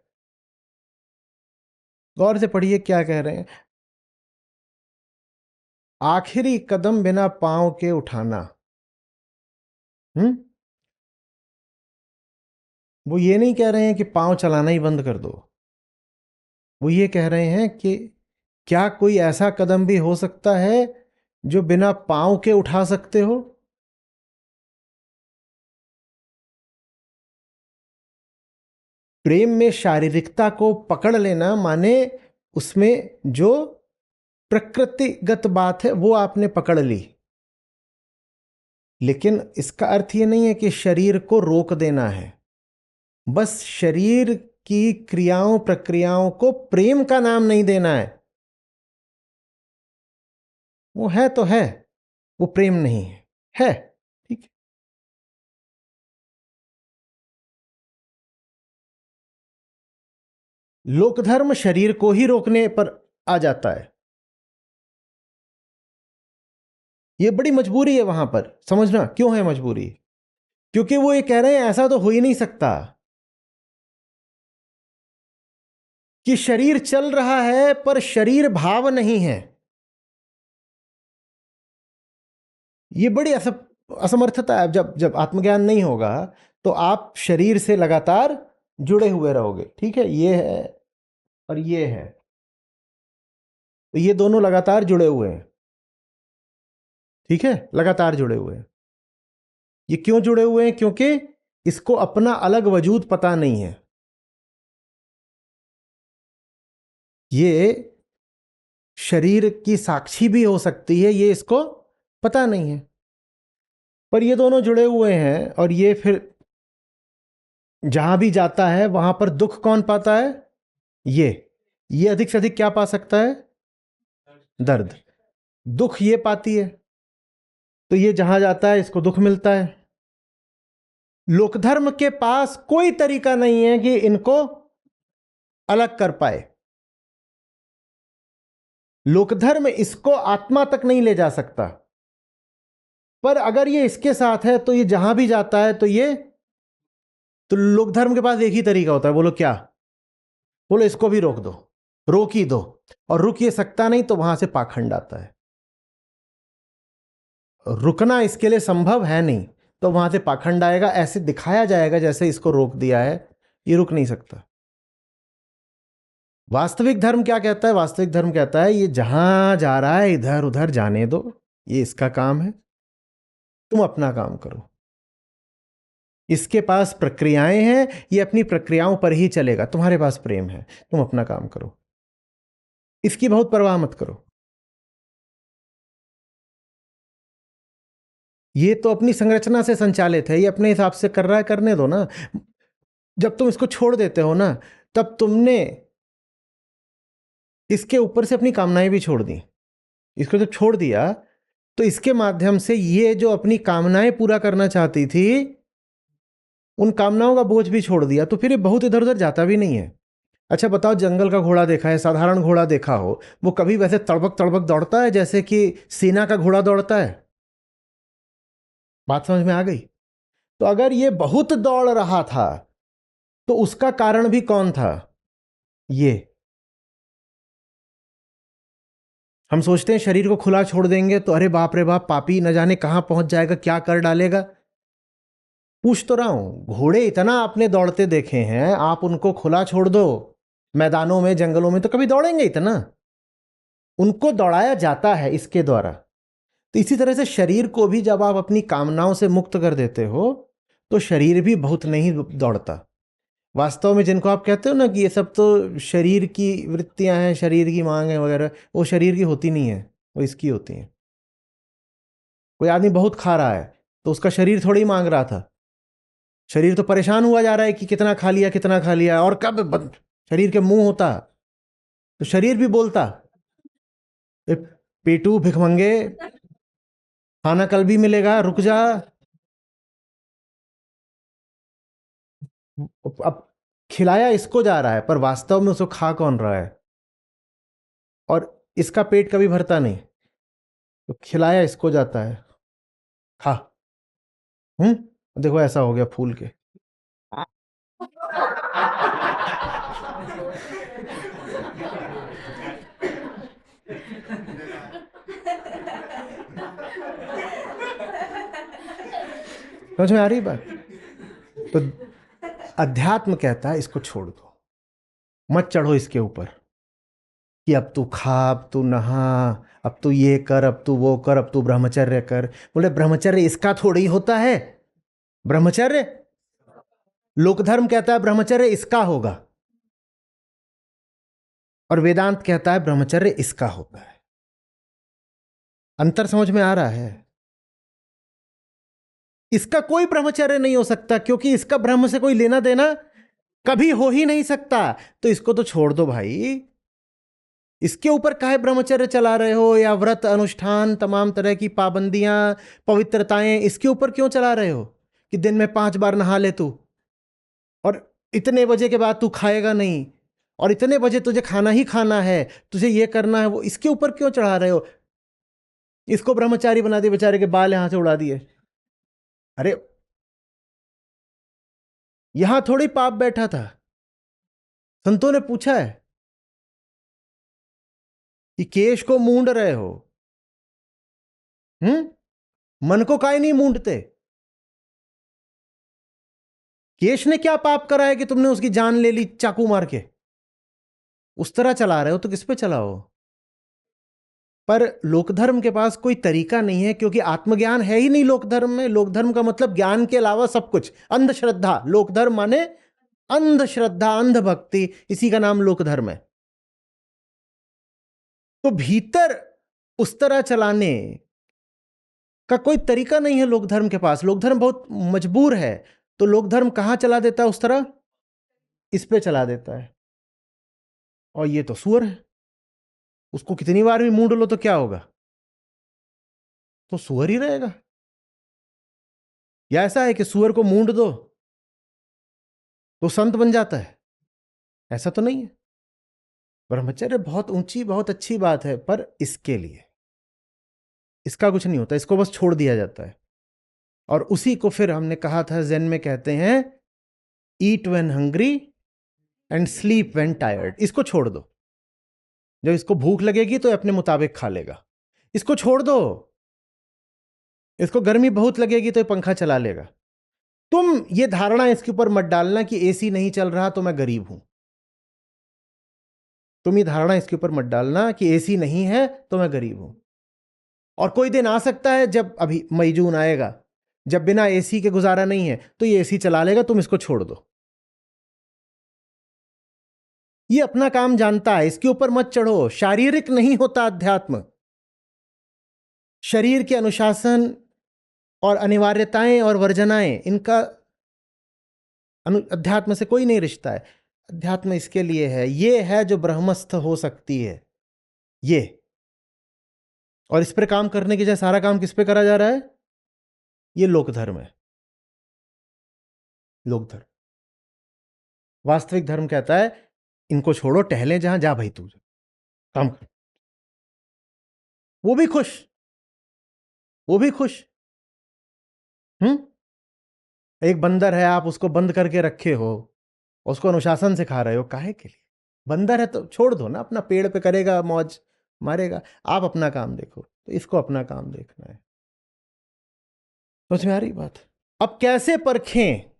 गौर से पढ़िए क्या कह रहे हैं। आखिरी कदम बिना पांव के उठाना। वो ये नहीं कह रहे हैं कि पांव चलाना ही बंद कर दो। वो ये कह रहे हैं कि क्या कोई ऐसा कदम भी हो सकता है जो बिना पांव के उठा सकते हो? प्रेम में शारीरिकता को पकड़ लेना माने उसमें जो प्रकृतिगत बात है वो आपने पकड़ ली, लेकिन इसका अर्थ ये नहीं है कि शरीर को रोक देना है। बस शरीर की क्रियाओं प्रक्रियाओं को प्रेम का नाम नहीं देना है। वो है तो है, वो प्रेम नहीं है, ठीक है। लोकधर्म शरीर को ही रोकने पर आ जाता है। ये बड़ी मजबूरी है वहां पर, समझना क्यों है मजबूरी। क्योंकि वो ये कह रहे हैं ऐसा तो हो ही नहीं सकता कि शरीर चल रहा है पर शरीर भाव नहीं है। ये बड़ी असमर्थता है। जब जब आत्मज्ञान नहीं होगा तो आप शरीर से लगातार जुड़े हुए रहोगे, ठीक है। ये है और ये है, तो ये दोनों लगातार जुड़े हुए हैं, ठीक है, लगातार जुड़े हुए हैं। ये क्यों जुड़े हुए हैं? क्योंकि इसको अपना अलग वजूद पता नहीं है। ये शरीर की साक्षी भी हो सकती है, ये इसको पता नहीं है, पर ये दोनों जुड़े हुए हैं। और ये फिर जहां भी जाता है वहां पर दुख कौन पाता है? ये अधिक से अधिक क्या पा सकता है? दर्द। दुख ये पाती है, तो ये जहां जाता है इसको दुख मिलता है। लोकधर्म के पास कोई तरीका नहीं है कि इनको अलग कर पाए। लोकधर्म इसको आत्मा तक नहीं ले जा सकता, पर अगर ये इसके साथ है तो ये जहां भी जाता है तो लोकधर्म के पास एक ही तरीका होता है। बोलो क्या? बोलो इसको भी रोक दो, रोक ही दो। और रुक ये सकता नहीं तो वहां से पाखंड आता है। रुकना इसके लिए संभव है नहीं, तो वहां से पाखंड आएगा। ऐसे दिखाया जाएगा जैसे इसको रोक दिया है, ये रुक नहीं सकता। वास्तविक धर्म क्या कहता है? वास्तविक धर्म कहता है ये जहां जा रहा है इधर उधर जाने दो, ये इसका काम है, तुम अपना काम करो। इसके पास प्रक्रियाएं हैं, ये अपनी प्रक्रियाओं पर ही चलेगा। तुम्हारे पास प्रेम है, तुम अपना काम करो, इसकी बहुत परवाह मत करो। ये तो अपनी संरचना से संचालित है, ये अपने हिसाब से कर रहा है, करने दो ना। जब तुम इसको छोड़ देते हो ना, तब तुमने इसके ऊपर से अपनी कामनाएं भी छोड़ दी। इसको जब छोड़ दिया तो इसके माध्यम से ये जो अपनी कामनाएं पूरा करना चाहती थी, उन कामनाओं का बोझ भी छोड़ दिया, तो फिर ये बहुत इधर उधर जाता भी नहीं है। अच्छा बताओ, जंगल का घोड़ा देखा है? साधारण घोड़ा देखा हो, वो कभी वैसे तड़बक तड़बक दौड़ता है जैसे कि सेना का घोड़ा दौड़ता है? बात समझ में आ गई? तो अगर ये बहुत दौड़ रहा था तो उसका कारण भी कौन था? ये हम सोचते हैं शरीर को खुला छोड़ देंगे तो अरे बाप रे बाप, पापी न जाने कहां पहुंच जाएगा, क्या कर डालेगा। पूछ तो रहा हूं, घोड़े इतना आपने दौड़ते देखे हैं, आप उनको खुला छोड़ दो मैदानों में जंगलों में तो कभी दौड़ेंगे इतना? उनको दौड़ाया जाता है इसके द्वारा। तो इसी तरह से शरीर को भी जब आप अपनी कामनाओं से मुक्त कर देते हो तो शरीर भी बहुत नहीं दौड़ता। वास्तव में जिनको आप कहते हो ना कि ये सब तो शरीर की वृत्तियां हैं, शरीर की मांग है वगैरह, वो शरीर की होती नहीं है, वो इसकी होती है। कोई आदमी बहुत खा रहा है तो उसका शरीर थोड़ी मांग रहा था, शरीर तो परेशान हुआ जा रहा है कि कितना खा लिया कितना खा लिया। और कब शरीर के मुंह होता तो शरीर भी बोलता, "ए, पेटू भिखमंगे, खाना कल भी मिलेगा, रुक जा।" अब खिलाया इसको जा रहा है, पर वास्तव में उसको खा कौन रहा है? और इसका पेट कभी भरता नहीं, तो खिलाया इसको जाता है, खा। देखो ऐसा हो गया फूल के। समझ में आ रही बात? तो अध्यात्म कहता है इसको छोड़ दो, मत चढ़ो इसके ऊपर कि अब तू खा, अब तू नहा, अब तू ये कर, अब तू वो कर, अब तू ब्रह्मचर्य कर। बोले ब्रह्मचर्य इसका थोड़ी होता है। ब्रह्मचर्य, लोकधर्म कहता है ब्रह्मचर्य इसका होगा, और वेदांत कहता है ब्रह्मचर्य इसका होता है। अंतर समझ में आ रहा है? इसका कोई ब्रह्मचर्य नहीं हो सकता, क्योंकि इसका ब्रह्म से कोई लेना देना कभी हो ही नहीं सकता। तो इसको तो छोड़ दो भाई। इसके ऊपर काहे ब्रह्मचर्य चला रहे हो, या व्रत अनुष्ठान, तमाम तरह की पाबंदियां, पवित्रताएं, इसके ऊपर क्यों चला रहे हो कि दिन में 5 बार नहा ले तू, और इतने बजे के बाद तू खाएगा नहीं, और इतने बजे तुझे खाना ही खाना है, तुझे ये करना है वो। इसके ऊपर क्यों चढ़ा रहे हो? इसको ब्रह्मचारी बना दिए, बेचारे के बाल यहां से उड़ा दिए। अरे यहां थोड़ी पाप बैठा था। संतों ने पूछा है कि केश को मूंड रहे हो, मन को काहे नहीं मूंडते? केश ने क्या पाप करा है कि तुमने उसकी जान ले ली चाकू मार के? उस तरह चला रहे हो तो किस पे चलाओ? पर लोकधर्म के पास कोई तरीका नहीं है, क्योंकि आत्मज्ञान है ही नहीं लोकधर्म में। लोकधर्म का मतलब ज्ञान के अलावा सब कुछ, अंधश्रद्धा। लोकधर्म माने अंधश्रद्धा, अंधभक्ति, इसी का नाम लोकधर्म है। तो भीतर उस तरह चलाने का कोई तरीका नहीं है लोक धर्म के पास। लोक धर्म बहुत मजबूर है, तो लोक धर्म कहां चला देता है उस तरह? इस पे चला देता है। और ये तो सुअर है, उसको कितनी बार भी मूंड लो तो क्या होगा? तो सुअर ही रहेगा। या ऐसा है कि सुअर को मूंड दो तो संत बन जाता है? ऐसा तो नहीं है। ब्रह्मचर्य बहुत ऊंची, बहुत अच्छी बात है, पर इसके लिए इसका कुछ नहीं होता, इसको बस छोड़ दिया जाता है। और उसी को फिर हमने कहा था, ज़ेन में कहते हैं eat when hungry and sleep when tired. इसको छोड़ दो। जब इसको भूख लगेगी तो अपने मुताबिक खा लेगा। इसको छोड़ दो। इसको गर्मी बहुत लगेगी तो ये पंखा चला लेगा। तुम ये धारणा इसके ऊपर मत डालना कि एसी नहीं चल रहा तो मैं गरीब हूं। तुम ये धारणा इसके ऊपर मत डालना कि एसी नहीं है तो मैं गरीब हूं। और कोई दिन आ सकता है, जब अभी मई जून आएगा, जब बिना एसी के गुजारा नहीं है, तो ये एसी चला लेगा, तुम इसको छोड़ दो। ये अपना काम जानता है, इसके ऊपर मत चढ़ो। शारीरिक नहीं होता अध्यात्म। शरीर के अनुशासन और अनिवार्यताएं और वर्जनाएं, इनका अध्यात्म से कोई नहीं रिश्ता है। अध्यात्म इसके लिए है, ये है जो ब्रह्मस्थ हो सकती है ये। और इस पर काम करने की जगह सारा काम किस पे करा जा रहा है? ये लोक धर्म है। लोक धर्म। वास्तविक धर्म कहता है इनको छोड़ो, टहलें जहां, जा भाई तू काम कर। वो भी खुश, वो भी खुश। एक बंदर है, आप उसको बंद करके रखे हो, उसको अनुशासन सिखा रहे हो, काहे के लिए? बंदर है तो छोड़ दो ना, अपना पेड़ पे करेगा, मौज मारेगा। आप अपना काम देखो। तो इसको अपना काम देखना है। समझ में आ रही बात? अब कैसे परखें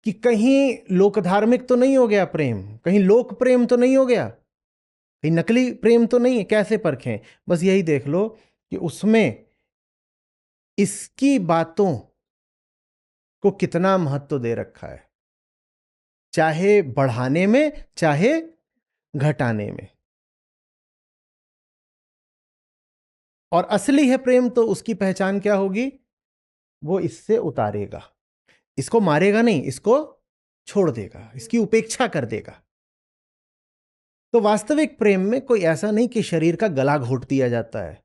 कि कहीं लोक धार्मिक तो नहीं हो गया प्रेम, कहीं लोक प्रेम तो नहीं हो गया, कहीं नकली प्रेम तो नहीं है? कैसे परखें? बस यही देख लो कि उसमें इसकी बातों को कितना महत्व दे रखा है, चाहे बढ़ाने में चाहे घटाने में। और असली है प्रेम तो उसकी पहचान क्या होगी? वो इससे उतारेगा, इसको मारेगा नहीं, इसको छोड़ देगा, इसकी उपेक्षा कर देगा। तो वास्तविक प्रेम में कोई ऐसा नहीं कि शरीर का गला घोट दिया जाता है,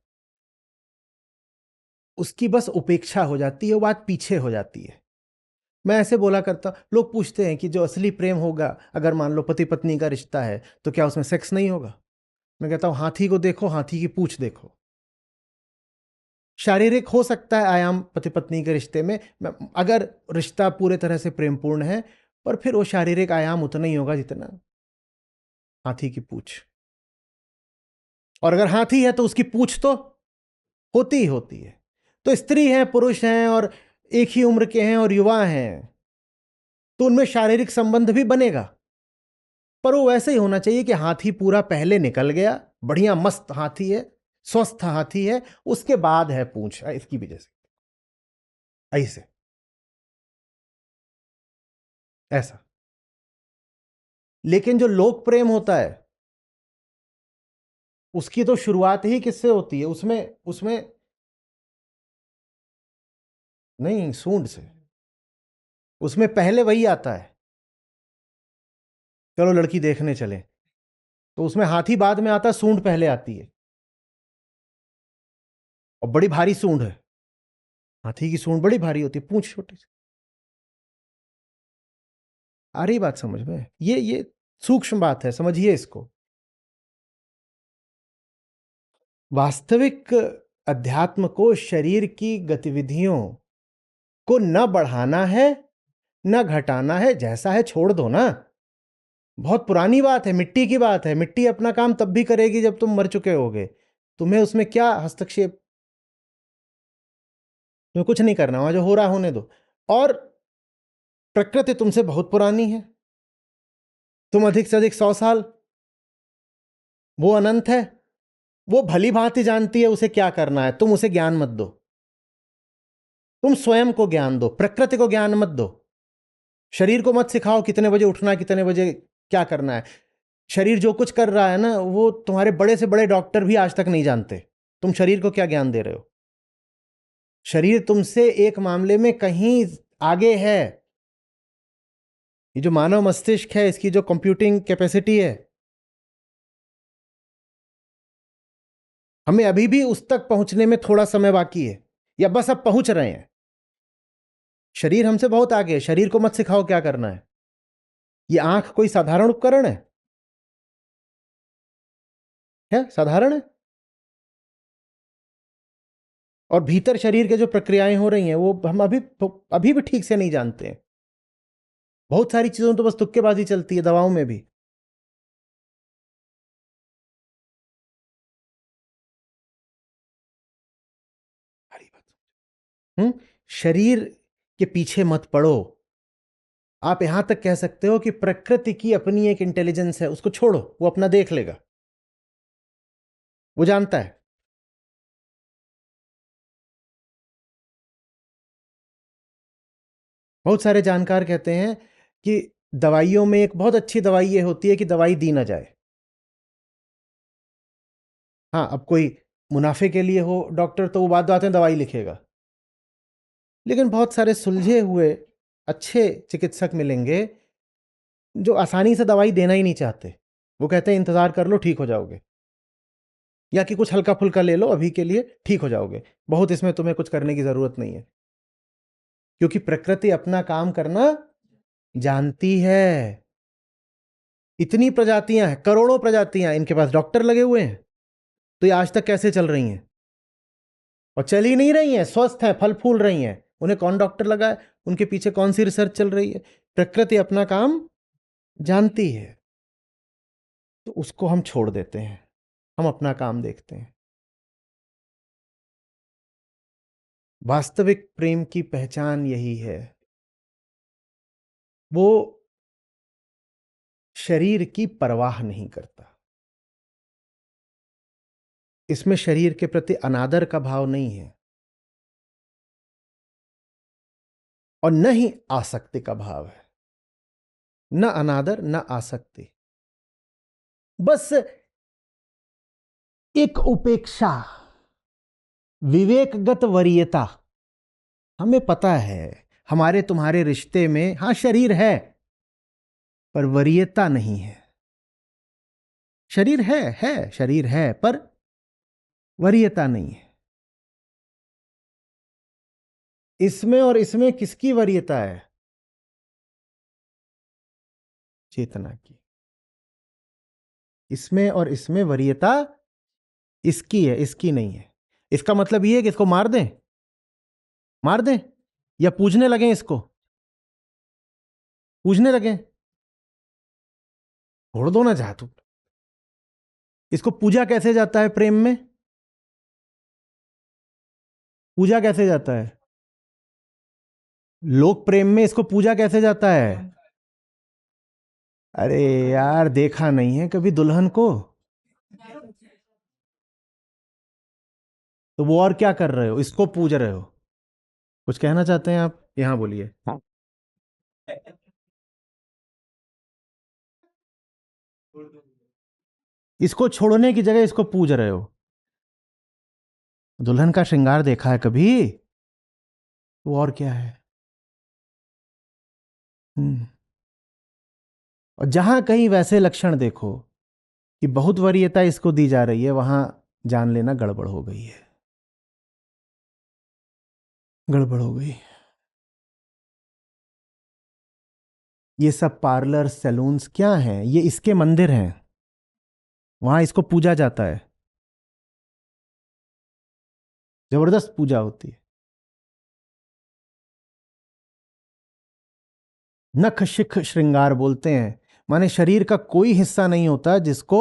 उसकी बस उपेक्षा हो जाती है, वो बात पीछे हो जाती है। मैं ऐसे बोला करता, लोग पूछते हैं कि जो असली प्रेम होगा, अगर मान लो पति पत्नी का रिश्ता है, तो क्या उसमें सेक्स नहीं होगा? मैं कहता हूं हाथी को देखो, हाथी की पूंछ देखो। शारीरिक हो सकता है आयाम पति पत्नी के रिश्ते में, अगर रिश्ता पूरे तरह से प्रेमपूर्ण है, पर फिर वो शारीरिक आयाम उतना ही होगा जितना हाथी की पूंछ। और अगर हाथी है तो उसकी पूंछ तो होती ही होती है। तो स्त्री है, पुरुष हैं, और एक ही उम्र के हैं और युवा हैं, तो उनमें शारीरिक संबंध भी बनेगा, पर वो वैसे ही होना चाहिए कि हाथी पूरा पहले निकल गया, बढ़िया मस्त हाथी है, स्वस्थ हाथी है, उसके बाद है पूंछ, इसकी वजह से ऐसे ऐसा। लेकिन जो लोक प्रेम होता है, उसकी तो शुरुआत ही किससे होती है? उसमें उसमें नहीं, सूंड से। उसमें पहले वही आता है, चलो लड़की देखने चले, तो उसमें हाथी बाद में आता है, सूंड पहले आती है। और बड़ी भारी सूंड है, हाथी की सूंड बड़ी भारी होती है, पूंछ छोटी सी। आ रही बात समझ में? ये सूक्ष्म बात है, समझिए इसको। वास्तविक अध्यात्म को शरीर की गतिविधियों को न बढ़ाना है न घटाना है, जैसा है छोड़ दो ना। बहुत पुरानी बात है, मिट्टी की बात है। मिट्टी अपना काम तब भी करेगी जब तुम मर चुके होगे, तुम्हें उसमें क्या हस्तक्षेप? तुम्हें कुछ नहीं करना, वहां जो हो रहा होने दो। और प्रकृति तुमसे बहुत पुरानी है, तुम अधिक से अधिक 100 साल, वो अनंत है, वो भली भांति जानती है उसे क्या करना है। तुम उसे ज्ञान मत दो, तुम स्वयं को ज्ञान दो, प्रकृति को ज्ञान मत दो। शरीर को मत सिखाओ कितने बजे उठना है, कितने बजे क्या करना है। शरीर जो कुछ कर रहा है ना, वो तुम्हारे बड़े से बड़े डॉक्टर भी आज तक नहीं जानते। तुम शरीर को क्या ज्ञान दे रहे हो? शरीर तुमसे एक मामले में कहीं आगे है। ये जो मानव मस्तिष्क है, इसकी जो कंप्यूटिंग कैपेसिटी है, हमें अभी भी उस तक पहुंचने में थोड़ा समय बाकी है, या बस अब पहुंच रहे हैं। शरीर हमसे बहुत आगे है। शरीर को मत सिखाओ क्या करना है। ये आंख कोई साधारण उपकरण है? साधारण है? और भीतर शरीर के जो प्रक्रियाएं हो रही हैं, वो हम अभी भी ठीक से नहीं जानते हैं। बहुत सारी चीजों तो बस तुक्केबाजी चलती है, दवाओं में भी। शरीर के पीछे मत पड़ो। आप यहां तक कह सकते हो कि प्रकृति की अपनी एक इंटेलिजेंस है, उसको छोड़ो, वो अपना देख लेगा, वो जानता है। बहुत सारे जानकार कहते हैं कि दवाइयों में एक बहुत अच्छी दवाई ये होती है कि दवाई दी ना जाए। हाँ, अब कोई मुनाफे के लिए हो डॉक्टर, तो वो बात में दवाई लिखेगा। लेकिन बहुत सारे सुलझे हुए अच्छे चिकित्सक मिलेंगे जो आसानी से दवाई देना ही नहीं चाहते। वो कहते हैं इंतजार कर लो, ठीक हो जाओगे, या कि कुछ हल्का फुल्का ले लो, अभी के लिए ठीक हो जाओगे, बहुत इसमें तुम्हें कुछ करने की जरूरत नहीं है। क्योंकि प्रकृति अपना काम करना जानती है। इतनी प्रजातियां हैं, करोड़ों प्रजातियां, इनके पास डॉक्टर लगे हुए हैं, तो ये आज तक कैसे चल रही हैं? और चल ही नहीं रही हैं, स्वस्थ हैं, फल फूल रही हैं। उन्हें कौन डॉक्टर लगा है? उनके पीछे कौन सी रिसर्च चल रही है? प्रकृति अपना काम जानती है, तो उसको हम छोड़ देते हैं, हम अपना काम देखते हैं। वास्तविक प्रेम की पहचान यही है। वो शरीर की परवाह नहीं करता। इसमें शरीर के प्रति अनादर का भाव नहीं है, और न ही आसक्ति का भाव है। न अनादर, न आसक्ति, बस एक उपेक्षा, विवेकगत वरीयता। हमें पता है हमारे तुम्हारे रिश्ते में, हां, शरीर है पर वरीयता नहीं है। शरीर है, शरीर है पर वरीयता नहीं है। इसमें और इसमें किसकी वरीयता है? चेतना की। इसमें और इसमें वरीयता इसकी है, इसकी नहीं है। इसका मतलब यह है कि इसको मार दें, मार दें, या पूजने लगें, इसको पूजने लगें। छोड़ दो ना जा तू। इसको पूजा कैसे जाता है प्रेम में? पूजा कैसे जाता है लोक प्रेम में? इसको पूजा कैसे जाता है? अरे यार, देखा नहीं है कभी दुल्हन को? तो वो और क्या कर रहे हो? इसको पूज रहे हो। कुछ कहना चाहते हैं आप? यहां बोलिए। इसको छोड़ने की जगह इसको पूज रहे हो। दुल्हन का श्रृंगार देखा है कभी? वो और क्या है? और जहां कहीं वैसे लक्षण देखो कि बहुत वरीयता इसको दी जा रही है, वहां जान लेना गड़बड़ हो गई है, गड़बड़ हो गई। ये सब पार्लर, सैलून्स क्या हैं? ये इसके मंदिर हैं, वहां इसको पूजा जाता है, जबरदस्त पूजा होती है। नख शिख श्रृंगार बोलते हैं, माने शरीर का कोई हिस्सा नहीं होता जिसको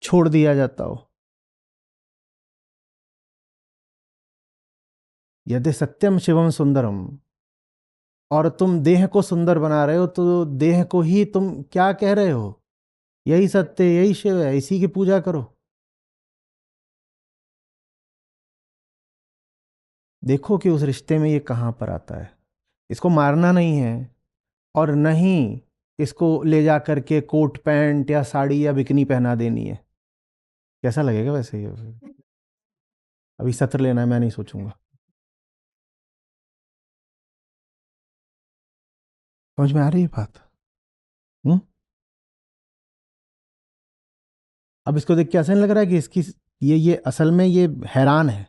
छोड़ दिया जाता हो। यदि सत्यम शिवम सुंदरम, और तुम देह को सुंदर बना रहे हो, तो देह को ही तुम क्या कह रहे हो? यही सत्य, यही शिव है, इसी की पूजा करो। देखो कि उस रिश्ते में ये कहां पर आता है। इसको मारना नहीं है, और नहीं इसको ले जा करके कोट पैंट या साड़ी या बिकनी पहना देनी है। कैसा लगेगा वैसे? ये अभी सत्र लेना है, मैं नहीं सोचूंगा। समझ में आ रही है बात? अब इसको देख के ऐसा नहीं लग रहा है कि इसकी ये असल में ये हैरान है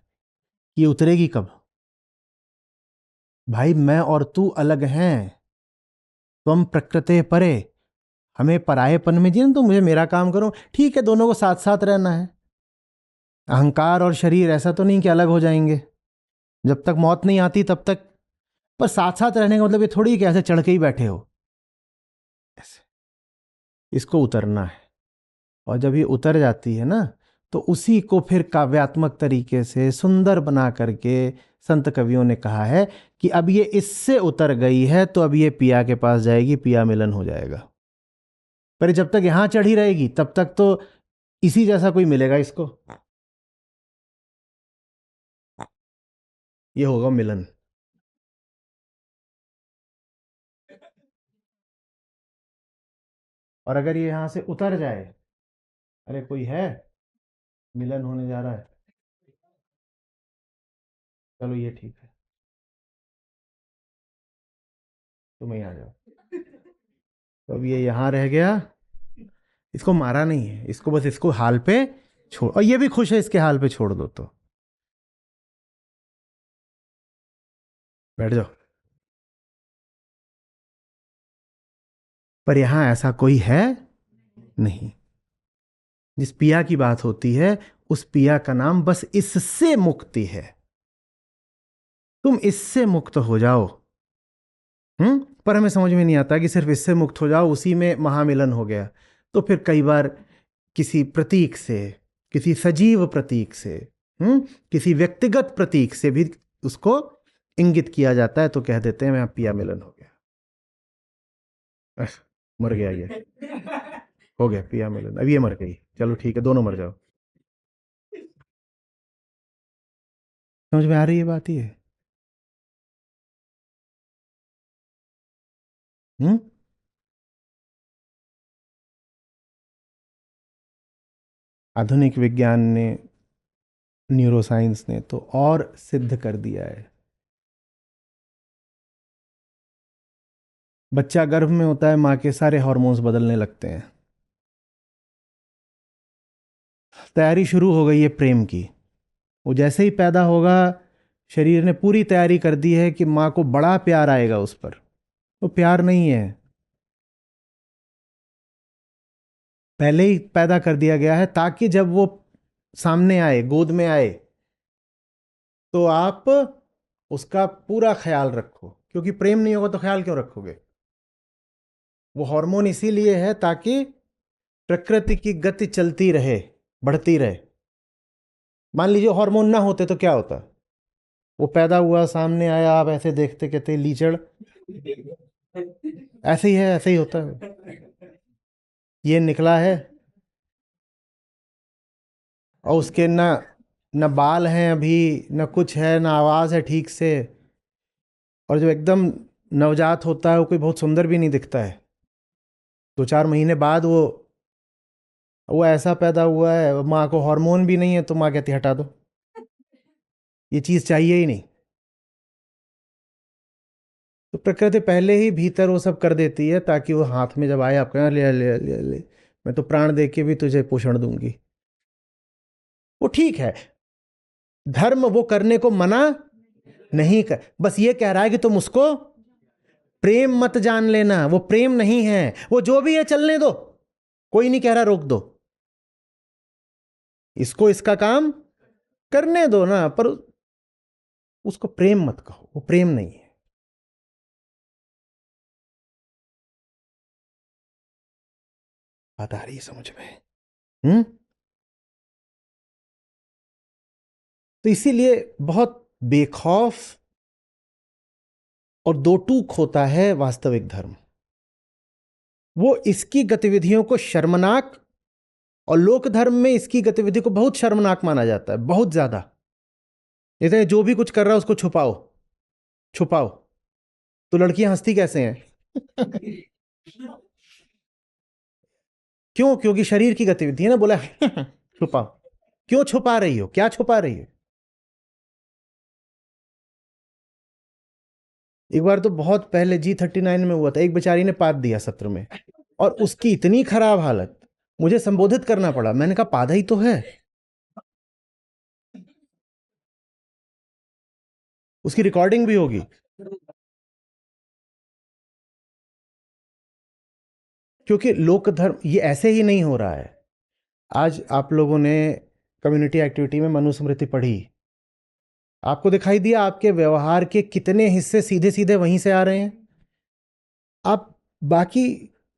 कि ये उतरेगी कब? भाई मैं और तू अलग हैं, तुम प्रकृति परे, हमें परायेपन में जीना। तो मुझे मेरा काम करो, ठीक है, दोनों को साथ साथ रहना है। अहंकार और शरीर ऐसा तो नहीं कि अलग हो जाएंगे, जब तक मौत नहीं आती तब तक। पर साथ साथ रहने का मतलब ये थोड़ी कि ऐसे चढ़ के ही बैठे हो, ऐसे। इसको उतरना है, और जब ये उतर जाती है ना, तो उसी को फिर काव्यात्मक तरीके से सुंदर बना करके संत कवियों ने कहा है कि अब ये इससे उतर गई है तो अब ये पिया के पास जाएगी, पिया मिलन हो जाएगा। पर जब तक यहां चढ़ी रहेगी तब तक तो इसी जैसा कोई मिलेगा इसको, ये होगा मिलन। और अगर ये यहां से उतर जाए, अरे कोई है, मिलन होने जा रहा है, चलो ये ठीक है, तुम ही आ जाओ। तो अब ये यहां रह गया, इसको मारा नहीं है, इसको बस इसको हाल पे छोड़, और ये भी खुश है इसके हाल पे छोड़ दो तो। बैठ जाओ। पर यहां ऐसा कोई है नहीं। जिस पिया की बात होती है, उस पिया का नाम बस इससे मुक्ति है। तुम इससे मुक्त हो जाओ। पर हमें समझ में नहीं आता कि सिर्फ इससे मुक्त हो जाओ, उसी में महामिलन हो गया। तो फिर कई बार किसी प्रतीक से, किसी सजीव प्रतीक से, किसी व्यक्तिगत प्रतीक से भी उसको इंगित किया जाता है, तो कह देते हैं मैं पिया मिलन हो गया, मर गया ये, हो गया पिया मिलन, अब ये मर गई, चलो ठीक है, दोनों मर जाओ। समझ में आ रही है बात? ये आधुनिक विज्ञान ने, न्यूरोसाइंस ने तो और सिद्ध कर दिया है। बच्चा गर्भ में होता है, मां के सारे हार्मोन्स बदलने लगते हैं। तैयारी शुरू हो गई है प्रेम की। वो जैसे ही पैदा होगा, शरीर ने पूरी तैयारी कर दी है कि मां को बड़ा प्यार आएगा उस पर। वो प्यार नहीं है, पहले ही पैदा कर दिया गया है ताकि जब वो सामने आए, गोद में आए, तो आप उसका पूरा ख्याल रखो। क्योंकि प्रेम नहीं होगा तो ख्याल क्यों रखोगे? वो हार्मोन इसीलिए है ताकि प्रकृति की गति चलती रहे, बढ़ती रहे। मान लीजिए हार्मोन ना होते तो क्या होता? वो पैदा हुआ, सामने आया, आप ऐसे देखते कहते लीचड़, ऐसे ही है, ऐसे ही होता है। ये निकला है और उसके न बाल हैं अभी, न कुछ है, न आवाज है ठीक से। और जब एकदम नवजात होता है, वो कोई बहुत सुंदर भी नहीं दिखता है। 2-4 महीने बाद वो ऐसा पैदा हुआ है, माँ को हार्मोन भी नहीं है, तो माँ कहती हटा दो, ये चीज चाहिए ही नहीं। तो प्रकृति पहले ही भीतर वो सब कर देती है ताकि वो हाथ में जब आए, आप कहें ले ले ले ले, मैं तो प्राण दे के भी तुझे पोषण दूंगी। वो ठीक है, धर्म वो करने को मना नहीं कर, बस ये कह रहा है कि तुम उसको प्रेम मत जान लेना। वो प्रेम नहीं है, वो जो भी है चलने दो, कोई नहीं कह रहा रोक दो, इसको इसका काम करने दो ना, पर उसको प्रेम मत कहो, वो प्रेम नहीं है। बात आ रही है समझ में? तो इसीलिए बहुत बेखौफ और दो टूक होता है वास्तविक धर्म। वो इसकी गतिविधियों को शर्मनाक, और लोक धर्म में इसकी गतिविधि को बहुत शर्मनाक माना जाता है, बहुत ज्यादा। जैसे जो भी कुछ कर रहा है उसको छुपाओ छुपाओ। तो लड़कियां हंसती कैसे हैं? क्यों? क्योंकि शरीर की गतिविधि है ना, बोला छुपाओ। क्यों छुपा रही हो? क्या छुपा रही हो? एक बार तो बहुत पहले G39 में हुआ था, एक बेचारी ने पाद दिया सत्र में, और उसकी इतनी खराब हालत, मुझे संबोधित करना पड़ा। मैंने कहा पादा ही तो है, उसकी रिकॉर्डिंग भी होगी। क्योंकि लोक धर्म ये ऐसे ही नहीं हो रहा है। आज आप लोगों ने कम्युनिटी एक्टिविटी में मनुस्मृति पढ़ी, आपको दिखाई दिया आपके व्यवहार के कितने हिस्से सीधे सीधे वहीं से आ रहे हैं। आप बाकी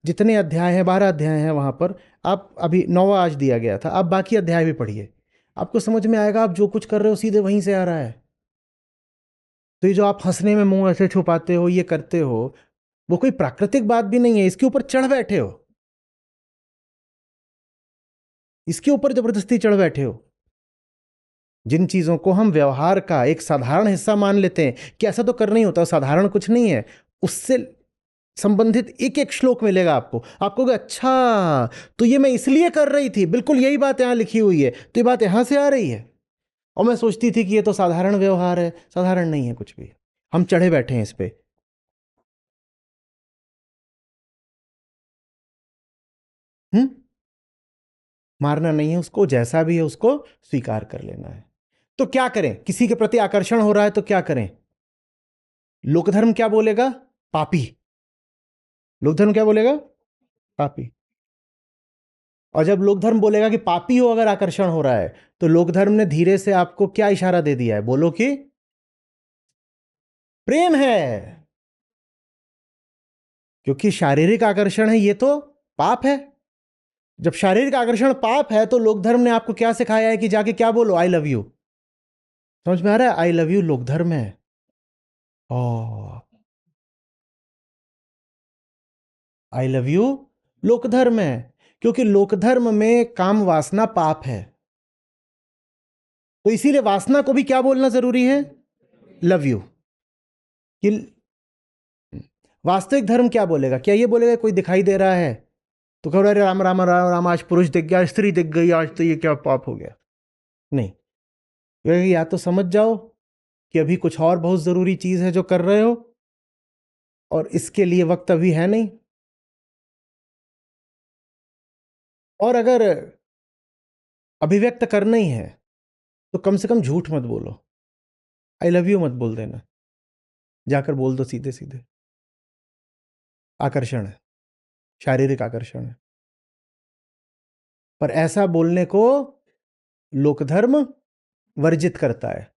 जितने अध्याय हैं, 12 अध्याय हैं वहां पर, आप अभी 9वां आज दिया गया था, आप बाकी अध्याय भी पढ़िए, आपको समझ में आएगा आप जो कुछ कर रहे हो सीधे वहीं से आ रहा है। तो ये जो आप हंसने में मुंह ऐसे छुपाते हो, ये करते हो, वो कोई प्राकृतिक बात भी नहीं है, इसके ऊपर चढ़ बैठे हो, इसके ऊपर जबरदस्ती चढ़ बैठे हो। जिन चीजों को हम व्यवहार का एक साधारण हिस्सा मान लेते हैं कि ऐसा तो करना ही होता, साधारण कुछ नहीं है, उससे संबंधित एक एक श्लोक मिलेगा आपको, आप कहोगे अच्छा तो ये मैं इसलिए कर रही थी, बिल्कुल यही बात यहां लिखी हुई है, तो ये बात यहां से आ रही है। और मैं सोचती थी कि ये तो साधारण व्यवहार है, साधारण नहीं है कुछ भी, हम चढ़े बैठे हैं इस पे। मारना नहीं है उसको, जैसा भी है उसको स्वीकार कर लेना है। तो क्या करें? किसी के प्रति आकर्षण हो रहा है तो क्या करें? लोकधर्म क्या बोलेगा? पापी। लोकधर्म क्या बोलेगा? पापी। और जब लोकधर्म बोलेगा कि पापी हो अगर आकर्षण हो रहा है, तो लोकधर्म ने धीरे से आपको क्या इशारा दे दिया है? बोलो कि प्रेम है। क्योंकि शारीरिक आकर्षण है, ये तो पाप है। जब शारीरिक आकर्षण पाप है, तो लोकधर्म ने आपको क्या सिखाया है कि जाके क्या बोलो? I love you. समझ में आ रहा है? आई लव यू लोकधर्म है। ओ, आई लव यू लोकधर्म है, क्योंकि लोकधर्म में काम वासना पाप है। तो इसीलिए वासना को भी क्या बोलना जरूरी है? Love you. कि वास्तविक धर्म क्या बोलेगा? क्या ये बोलेगा कोई दिखाई दे रहा है तो कहो अरे राम राम राम राम, आज पुरुष दिख गया, स्त्री दिख गई, आज तो ये क्या पाप हो गया? नहीं, या तो समझ जाओ कि अभी कुछ और बहुत जरूरी चीज है जो कर रहे हो, और इसके लिए वक्त अभी है नहीं। और अगर अभिव्यक्त करना ही है तो कम से कम झूठ मत बोलो, आई लव यू मत बोल देना, जाकर बोल दो सीधे सीधे। आकर्षण है, शारीरिक आकर्षण है, पर ऐसा बोलने को लोकधर्म वर्जित करता है।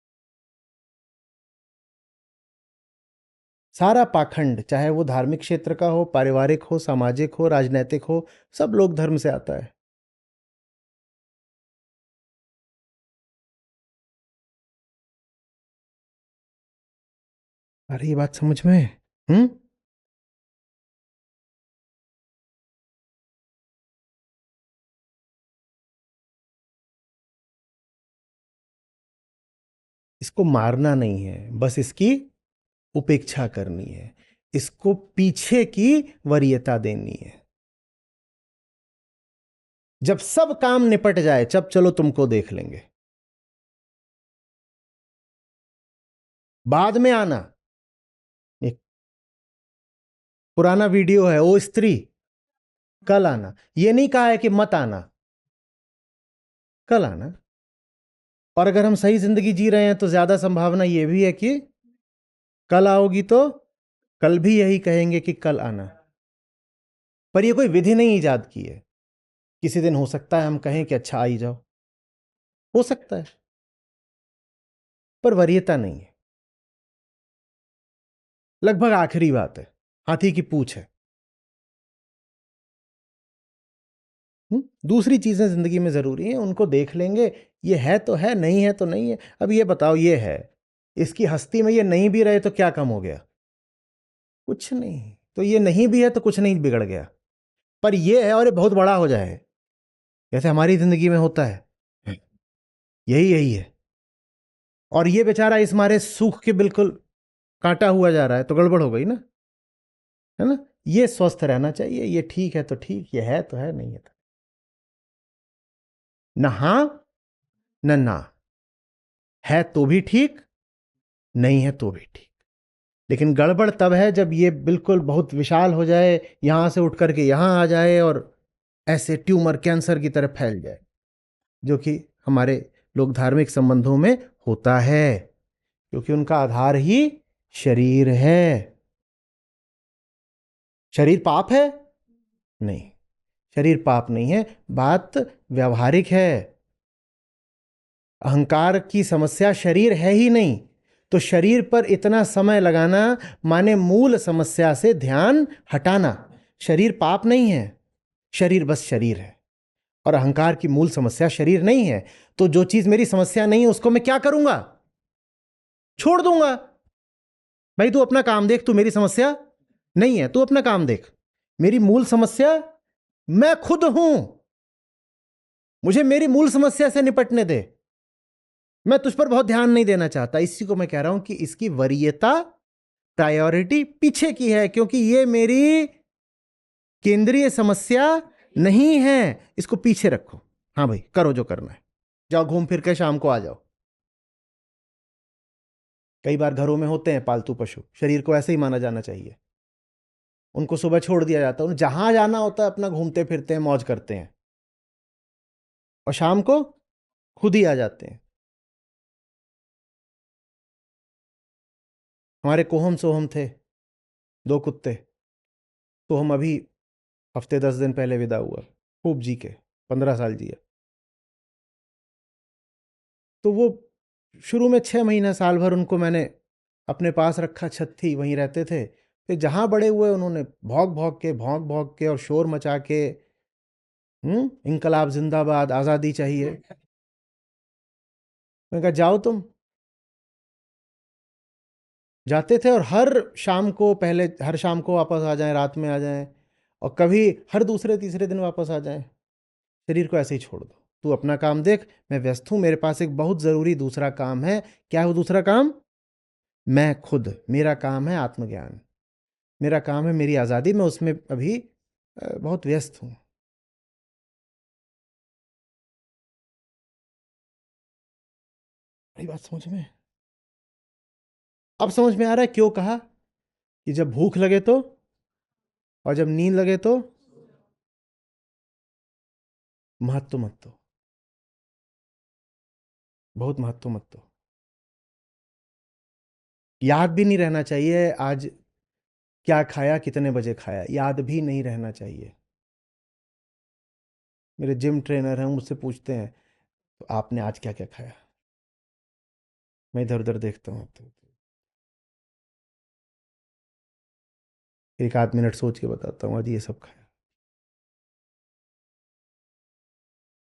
सारा पाखंड, चाहे वो धार्मिक क्षेत्र का हो, पारिवारिक हो, सामाजिक हो, राजनैतिक हो, सब लोग धर्म से आता है। अरे ये बात समझ में? इसको मारना नहीं है, बस इसकी उपेक्षा करनी है, इसको पीछे की वरीयता देनी है। जब सब काम निपट जाए, जब चलो तुमको देख लेंगे, बाद में आना। एक पुराना वीडियो है, ओ स्त्री कल आना, यह नहीं कहा है कि मत आना, कल आना। और अगर हम सही जिंदगी जी रहे हैं तो ज्यादा संभावना यह भी है कि कल आओगी तो कल भी यही कहेंगे कि कल आना। पर यह कोई विधि नहीं ईजाद की है। किसी दिन हो सकता है हम कहें कि अच्छा आई जाओ, हो सकता है, पर वरीयता नहीं है। लगभग आखिरी बात है, हाथी की पूंछ है। दूसरी चीजें जिंदगी में जरूरी हैं, उनको देख लेंगे, ये है तो है, नहीं है तो नहीं है। अब ये बताओ, ये है, इसकी हस्ती में ये नहीं भी रहे तो क्या कम हो गया? कुछ नहीं। तो ये नहीं भी है तो कुछ नहीं बिगड़ गया, पर ये है और ये बहुत बड़ा हो जाए, जैसे हमारी जिंदगी में होता है, यही यही है। और ये बेचारा इस मारे सूख के बिल्कुल काटा हुआ जा रहा है, तो गड़बड़ हो गई ना, है ना? ये स्वस्थ रहना चाहिए, ये ठीक है तो ठीक, ये है तो है, नहीं है तो न हाँ न ना, है तो भी ठीक, नहीं है तो भी ठीक। लेकिन गड़बड़ तब है जब ये बिल्कुल बहुत विशाल हो जाए, यहां से उठ करके यहां आ जाए और ऐसे ट्यूमर कैंसर की तरह फैल जाए, जो कि हमारे लोग धार्मिक संबंधों में होता है, क्योंकि उनका आधार ही शरीर है। शरीर पाप है? नहीं, शरीर पाप नहीं है, बात व्यवहारिक है। अहंकार की समस्या शरीर है ही नहीं, तो शरीर पर इतना समय लगाना माने मूल समस्या से ध्यान हटाना। शरीर पाप नहीं है, शरीर बस शरीर है, और अहंकार की मूल समस्या शरीर नहीं है। तो जो चीज मेरी समस्या नहीं है उसको मैं क्या करूंगा? छोड़ दूंगा। भाई तू अपना काम देख, तू मेरी समस्या नहीं है, तू अपना काम देख। मेरी मूल समस्या मैं खुद हूं, मुझे मेरी मूल समस्या से निपटने दे। मैं तुझ पर बहुत ध्यान नहीं देना चाहता। इसी को मैं कह रहा हूं कि इसकी वरीयता, प्रायोरिटी पीछे की है, क्योंकि ये मेरी केंद्रीय समस्या नहीं है। इसको पीछे रखो। हाँ भाई, करो जो करना है, जाओ घूम फिर के शाम को आ जाओ। कई बार घरों में होते हैं पालतू पशु, शरीर को ऐसे ही माना जाना चाहिए। उनको सुबह छोड़ दिया जाता है, उन्हें जहां जाना होता है अपना घूमते फिरते हैं, मौज करते हैं, और शाम को खुद ही आ जाते हैं। हमारे कोहम सोहम थे 2 कुत्ते, तो हम अभी हफ्ते 10 दिन पहले विदा हुआ, खूब जी के 15 साल जिया। तो वो शुरू में 6 महीने साल भर उनको मैंने अपने पास रखा, छत थी वहीं रहते थे। फिर जहां बड़े हुए उन्होंने भौंक भौंक के और शोर मचा के, इंकलाब जिंदाबाद, आजादी चाहिए। मैंने कहा जाओ तुम। जाते थे और हर शाम को, पहले हर शाम को वापस आ जाएं, रात में आ जाएं, और कभी हर दूसरे तीसरे दिन वापस आ जाएं। शरीर को ऐसे ही छोड़ दो, तू अपना काम देख, मैं व्यस्त हूं, मेरे पास एक बहुत जरूरी दूसरा काम है। क्या है वो दूसरा काम? मैं खुद, मेरा काम है आत्मज्ञान, मेरा काम है मेरी आज़ादी, मैं उसमें अभी बहुत व्यस्त हूं। बड़ी बात समझ में, अब समझ में आ रहा है क्यों कहा कि जब भूख लगे तो, और जब नींद लगे तो महत्व मत दो, बहुत महत्व मत दो। याद भी नहीं रहना चाहिए आज क्या खाया, कितने बजे खाया, याद भी नहीं रहना चाहिए। मेरे जिम ट्रेनर हैं, मुझसे पूछते हैं तो आपने आज क्या क्या खाया? मैं इधर उधर देखता हूँ, तो एक आध मिनट सोच के बताता हूँ आज ये सब खाया।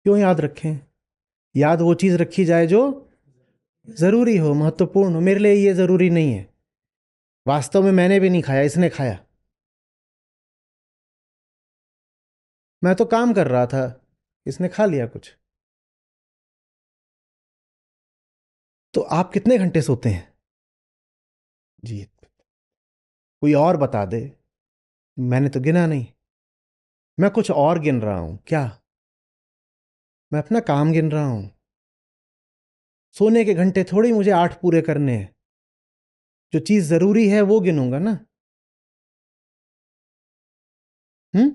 क्यों याद रखें? याद वो चीज रखी जाए जो जरूरी हो, महत्वपूर्ण हो। मेरे लिए ये जरूरी नहीं है, वास्तव में मैंने भी नहीं खाया, इसने खाया। मैं तो काम कर रहा था, इसने खा लिया कुछ। तो आप कितने घंटे सोते हैं जी? कोई और बता दे, मैंने तो गिना नहीं। मैं कुछ और गिन रहा हूं क्या? मैं अपना काम गिन रहा हूं। सोने के घंटे थोड़ी मुझे 8 पूरे करने हैं, जो चीज जरूरी है वो गिनूंगा ना। हम्म।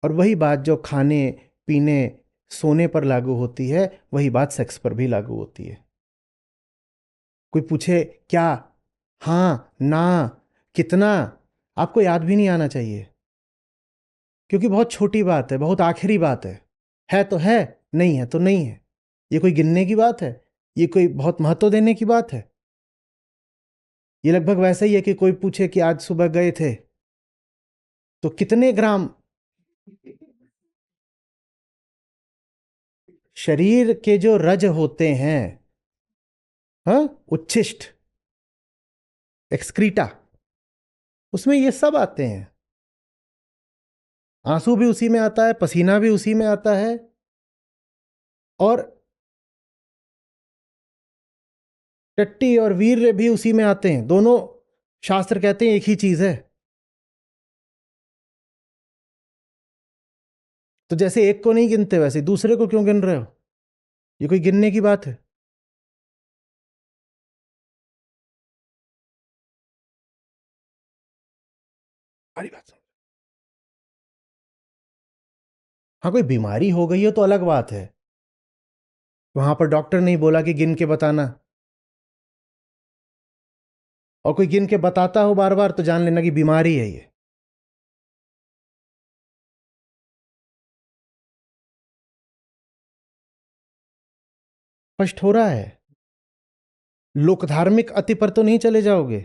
और वही बात जो खाने पीने सोने पर लागू होती है, वही बात सेक्स पर भी लागू होती है। कोई पूछे क्या, हाँ ना, कितना, आपको याद भी नहीं आना चाहिए, क्योंकि बहुत छोटी बात है, बहुत आखिरी बात है तो है, नहीं है तो नहीं है। ये कोई गिनने की बात है? ये कोई बहुत महत्व देने की बात है? ये लगभग वैसे ही है कि कोई पूछे कि आज सुबह गए थे तो कितने ग्राम। शरीर के जो रज होते हैं, हाँ, उच्छिष्ट, एक्सक्रीटा, उसमें ये सब आते हैं। आंसू भी उसी में आता है, पसीना भी उसी में आता है, और टट्टी और वीर्य भी उसी में आते हैं। दोनों शास्त्र कहते हैं एक ही चीज है। तो जैसे एक को नहीं गिनते वैसे दूसरे को क्यों गिन रहे हो? ये कोई गिनने की बात है? सारी बात समझ। हाँ, कोई बीमारी हो गई हो तो अलग बात है, वहां पर डॉक्टर नहीं बोला कि गिन के बताना, और कोई गिन के बताता हो बार बार तो जान लेना कि बीमारी है ये। स्पष्ट हो रहा है? लोकधार्मिक अति पर तो नहीं चले जाओगे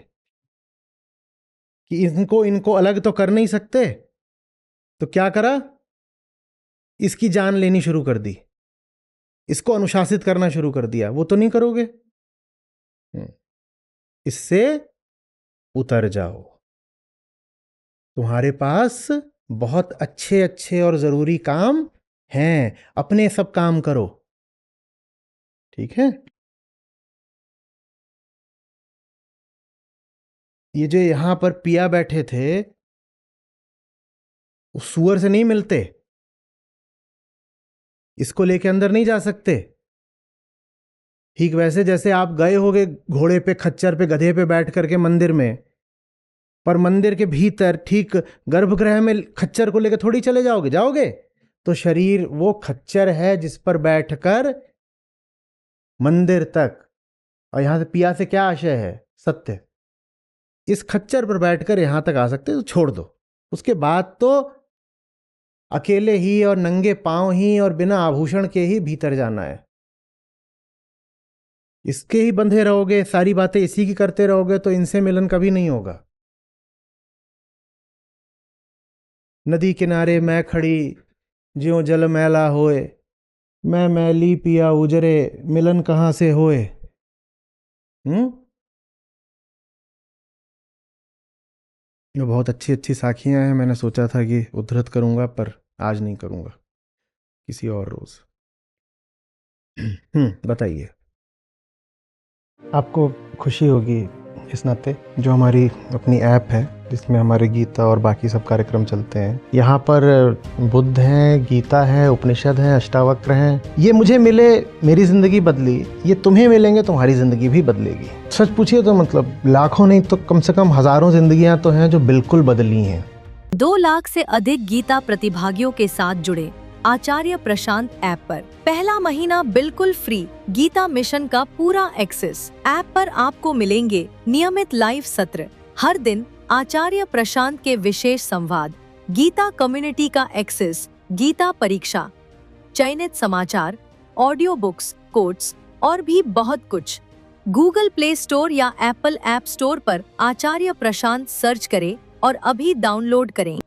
कि इनको इनको अलग तो कर नहीं सकते, तो क्या करा? इसकी जान लेनी शुरू कर दी, इसको अनुशासित करना शुरू कर दिया, वो तो नहीं करोगे। इससे उतर जाओ। तुम्हारे पास बहुत अच्छे अच्छे और जरूरी काम हैं, अपने सब काम करो, ठीक है? ये जो यहां पर पिया बैठे थे, उस सुअर से नहीं मिलते, इसको लेके अंदर नहीं जा सकते। ठीक वैसे जैसे आप गए होगे घोड़े पे, खच्चर पे, गधे पे बैठ करके मंदिर में, पर मंदिर के भीतर ठीक गर्भगृह में खच्चर को लेकर थोड़ी चले जाओगे? जाओगे? तो शरीर वो खच्चर है जिस पर बैठकर मंदिर तक, और यहां से पिया से क्या आशय है? सत्य। इस खच्चर पर बैठकर यहां तक आ सकते तो छोड़ दो, उसके बाद तो अकेले ही और नंगे पांव ही और बिना आभूषण के ही भीतर जाना है। इसके ही बंधे रहोगे, सारी बातें इसी की करते रहोगे, तो इनसे मिलन कभी नहीं होगा। नदी किनारे मैं खड़ी ज्यों जल मैला होए, मैं मैली पिया उजरे, मिलन कहां से होए। ये बहुत अच्छी अच्छी साखियां हैं, मैंने सोचा था कि उद्धृत करूंगा, पर आज नहीं करूंगा, किसी और रोज। बताइए, आपको खुशी होगी इस नाते जो हमारी अपनी ऐप है जिसमें हमारे गीता और बाकी सब कार्यक्रम चलते हैं, यहाँ पर बुद्ध हैं, गीता है, उपनिषद हैं, अष्टावक्र हैं। ये मुझे मिले, मेरी जिंदगी बदली, ये तुम्हें मिलेंगे, तुम्हारी जिंदगी भी बदलेगी। सच पूछिए तो मतलब लाखों नहीं तो कम से कम हजारों जिंदगियां तो हैं जो बिल्कुल बदली हैं। 2 लाख से अधिक गीता प्रतिभागियों के साथ जुड़े आचार्य प्रशांत ऐप पर पहला महीना बिल्कुल फ्री गीता मिशन का पूरा एक्सेस। ऐप पर आपको मिलेंगे नियमित लाइव सत्र, हर दिन आचार्य प्रशांत के विशेष संवाद, गीता कम्युनिटी का एक्सेस, गीता परीक्षा, चयनित समाचार, ऑडियो बुक्स, कोट्स और भी बहुत कुछ। गूगल प्ले स्टोर या एप्पल ऐप स्टोर पर आचार्य प्रशांत सर्च करें और अभी डाउनलोड करें।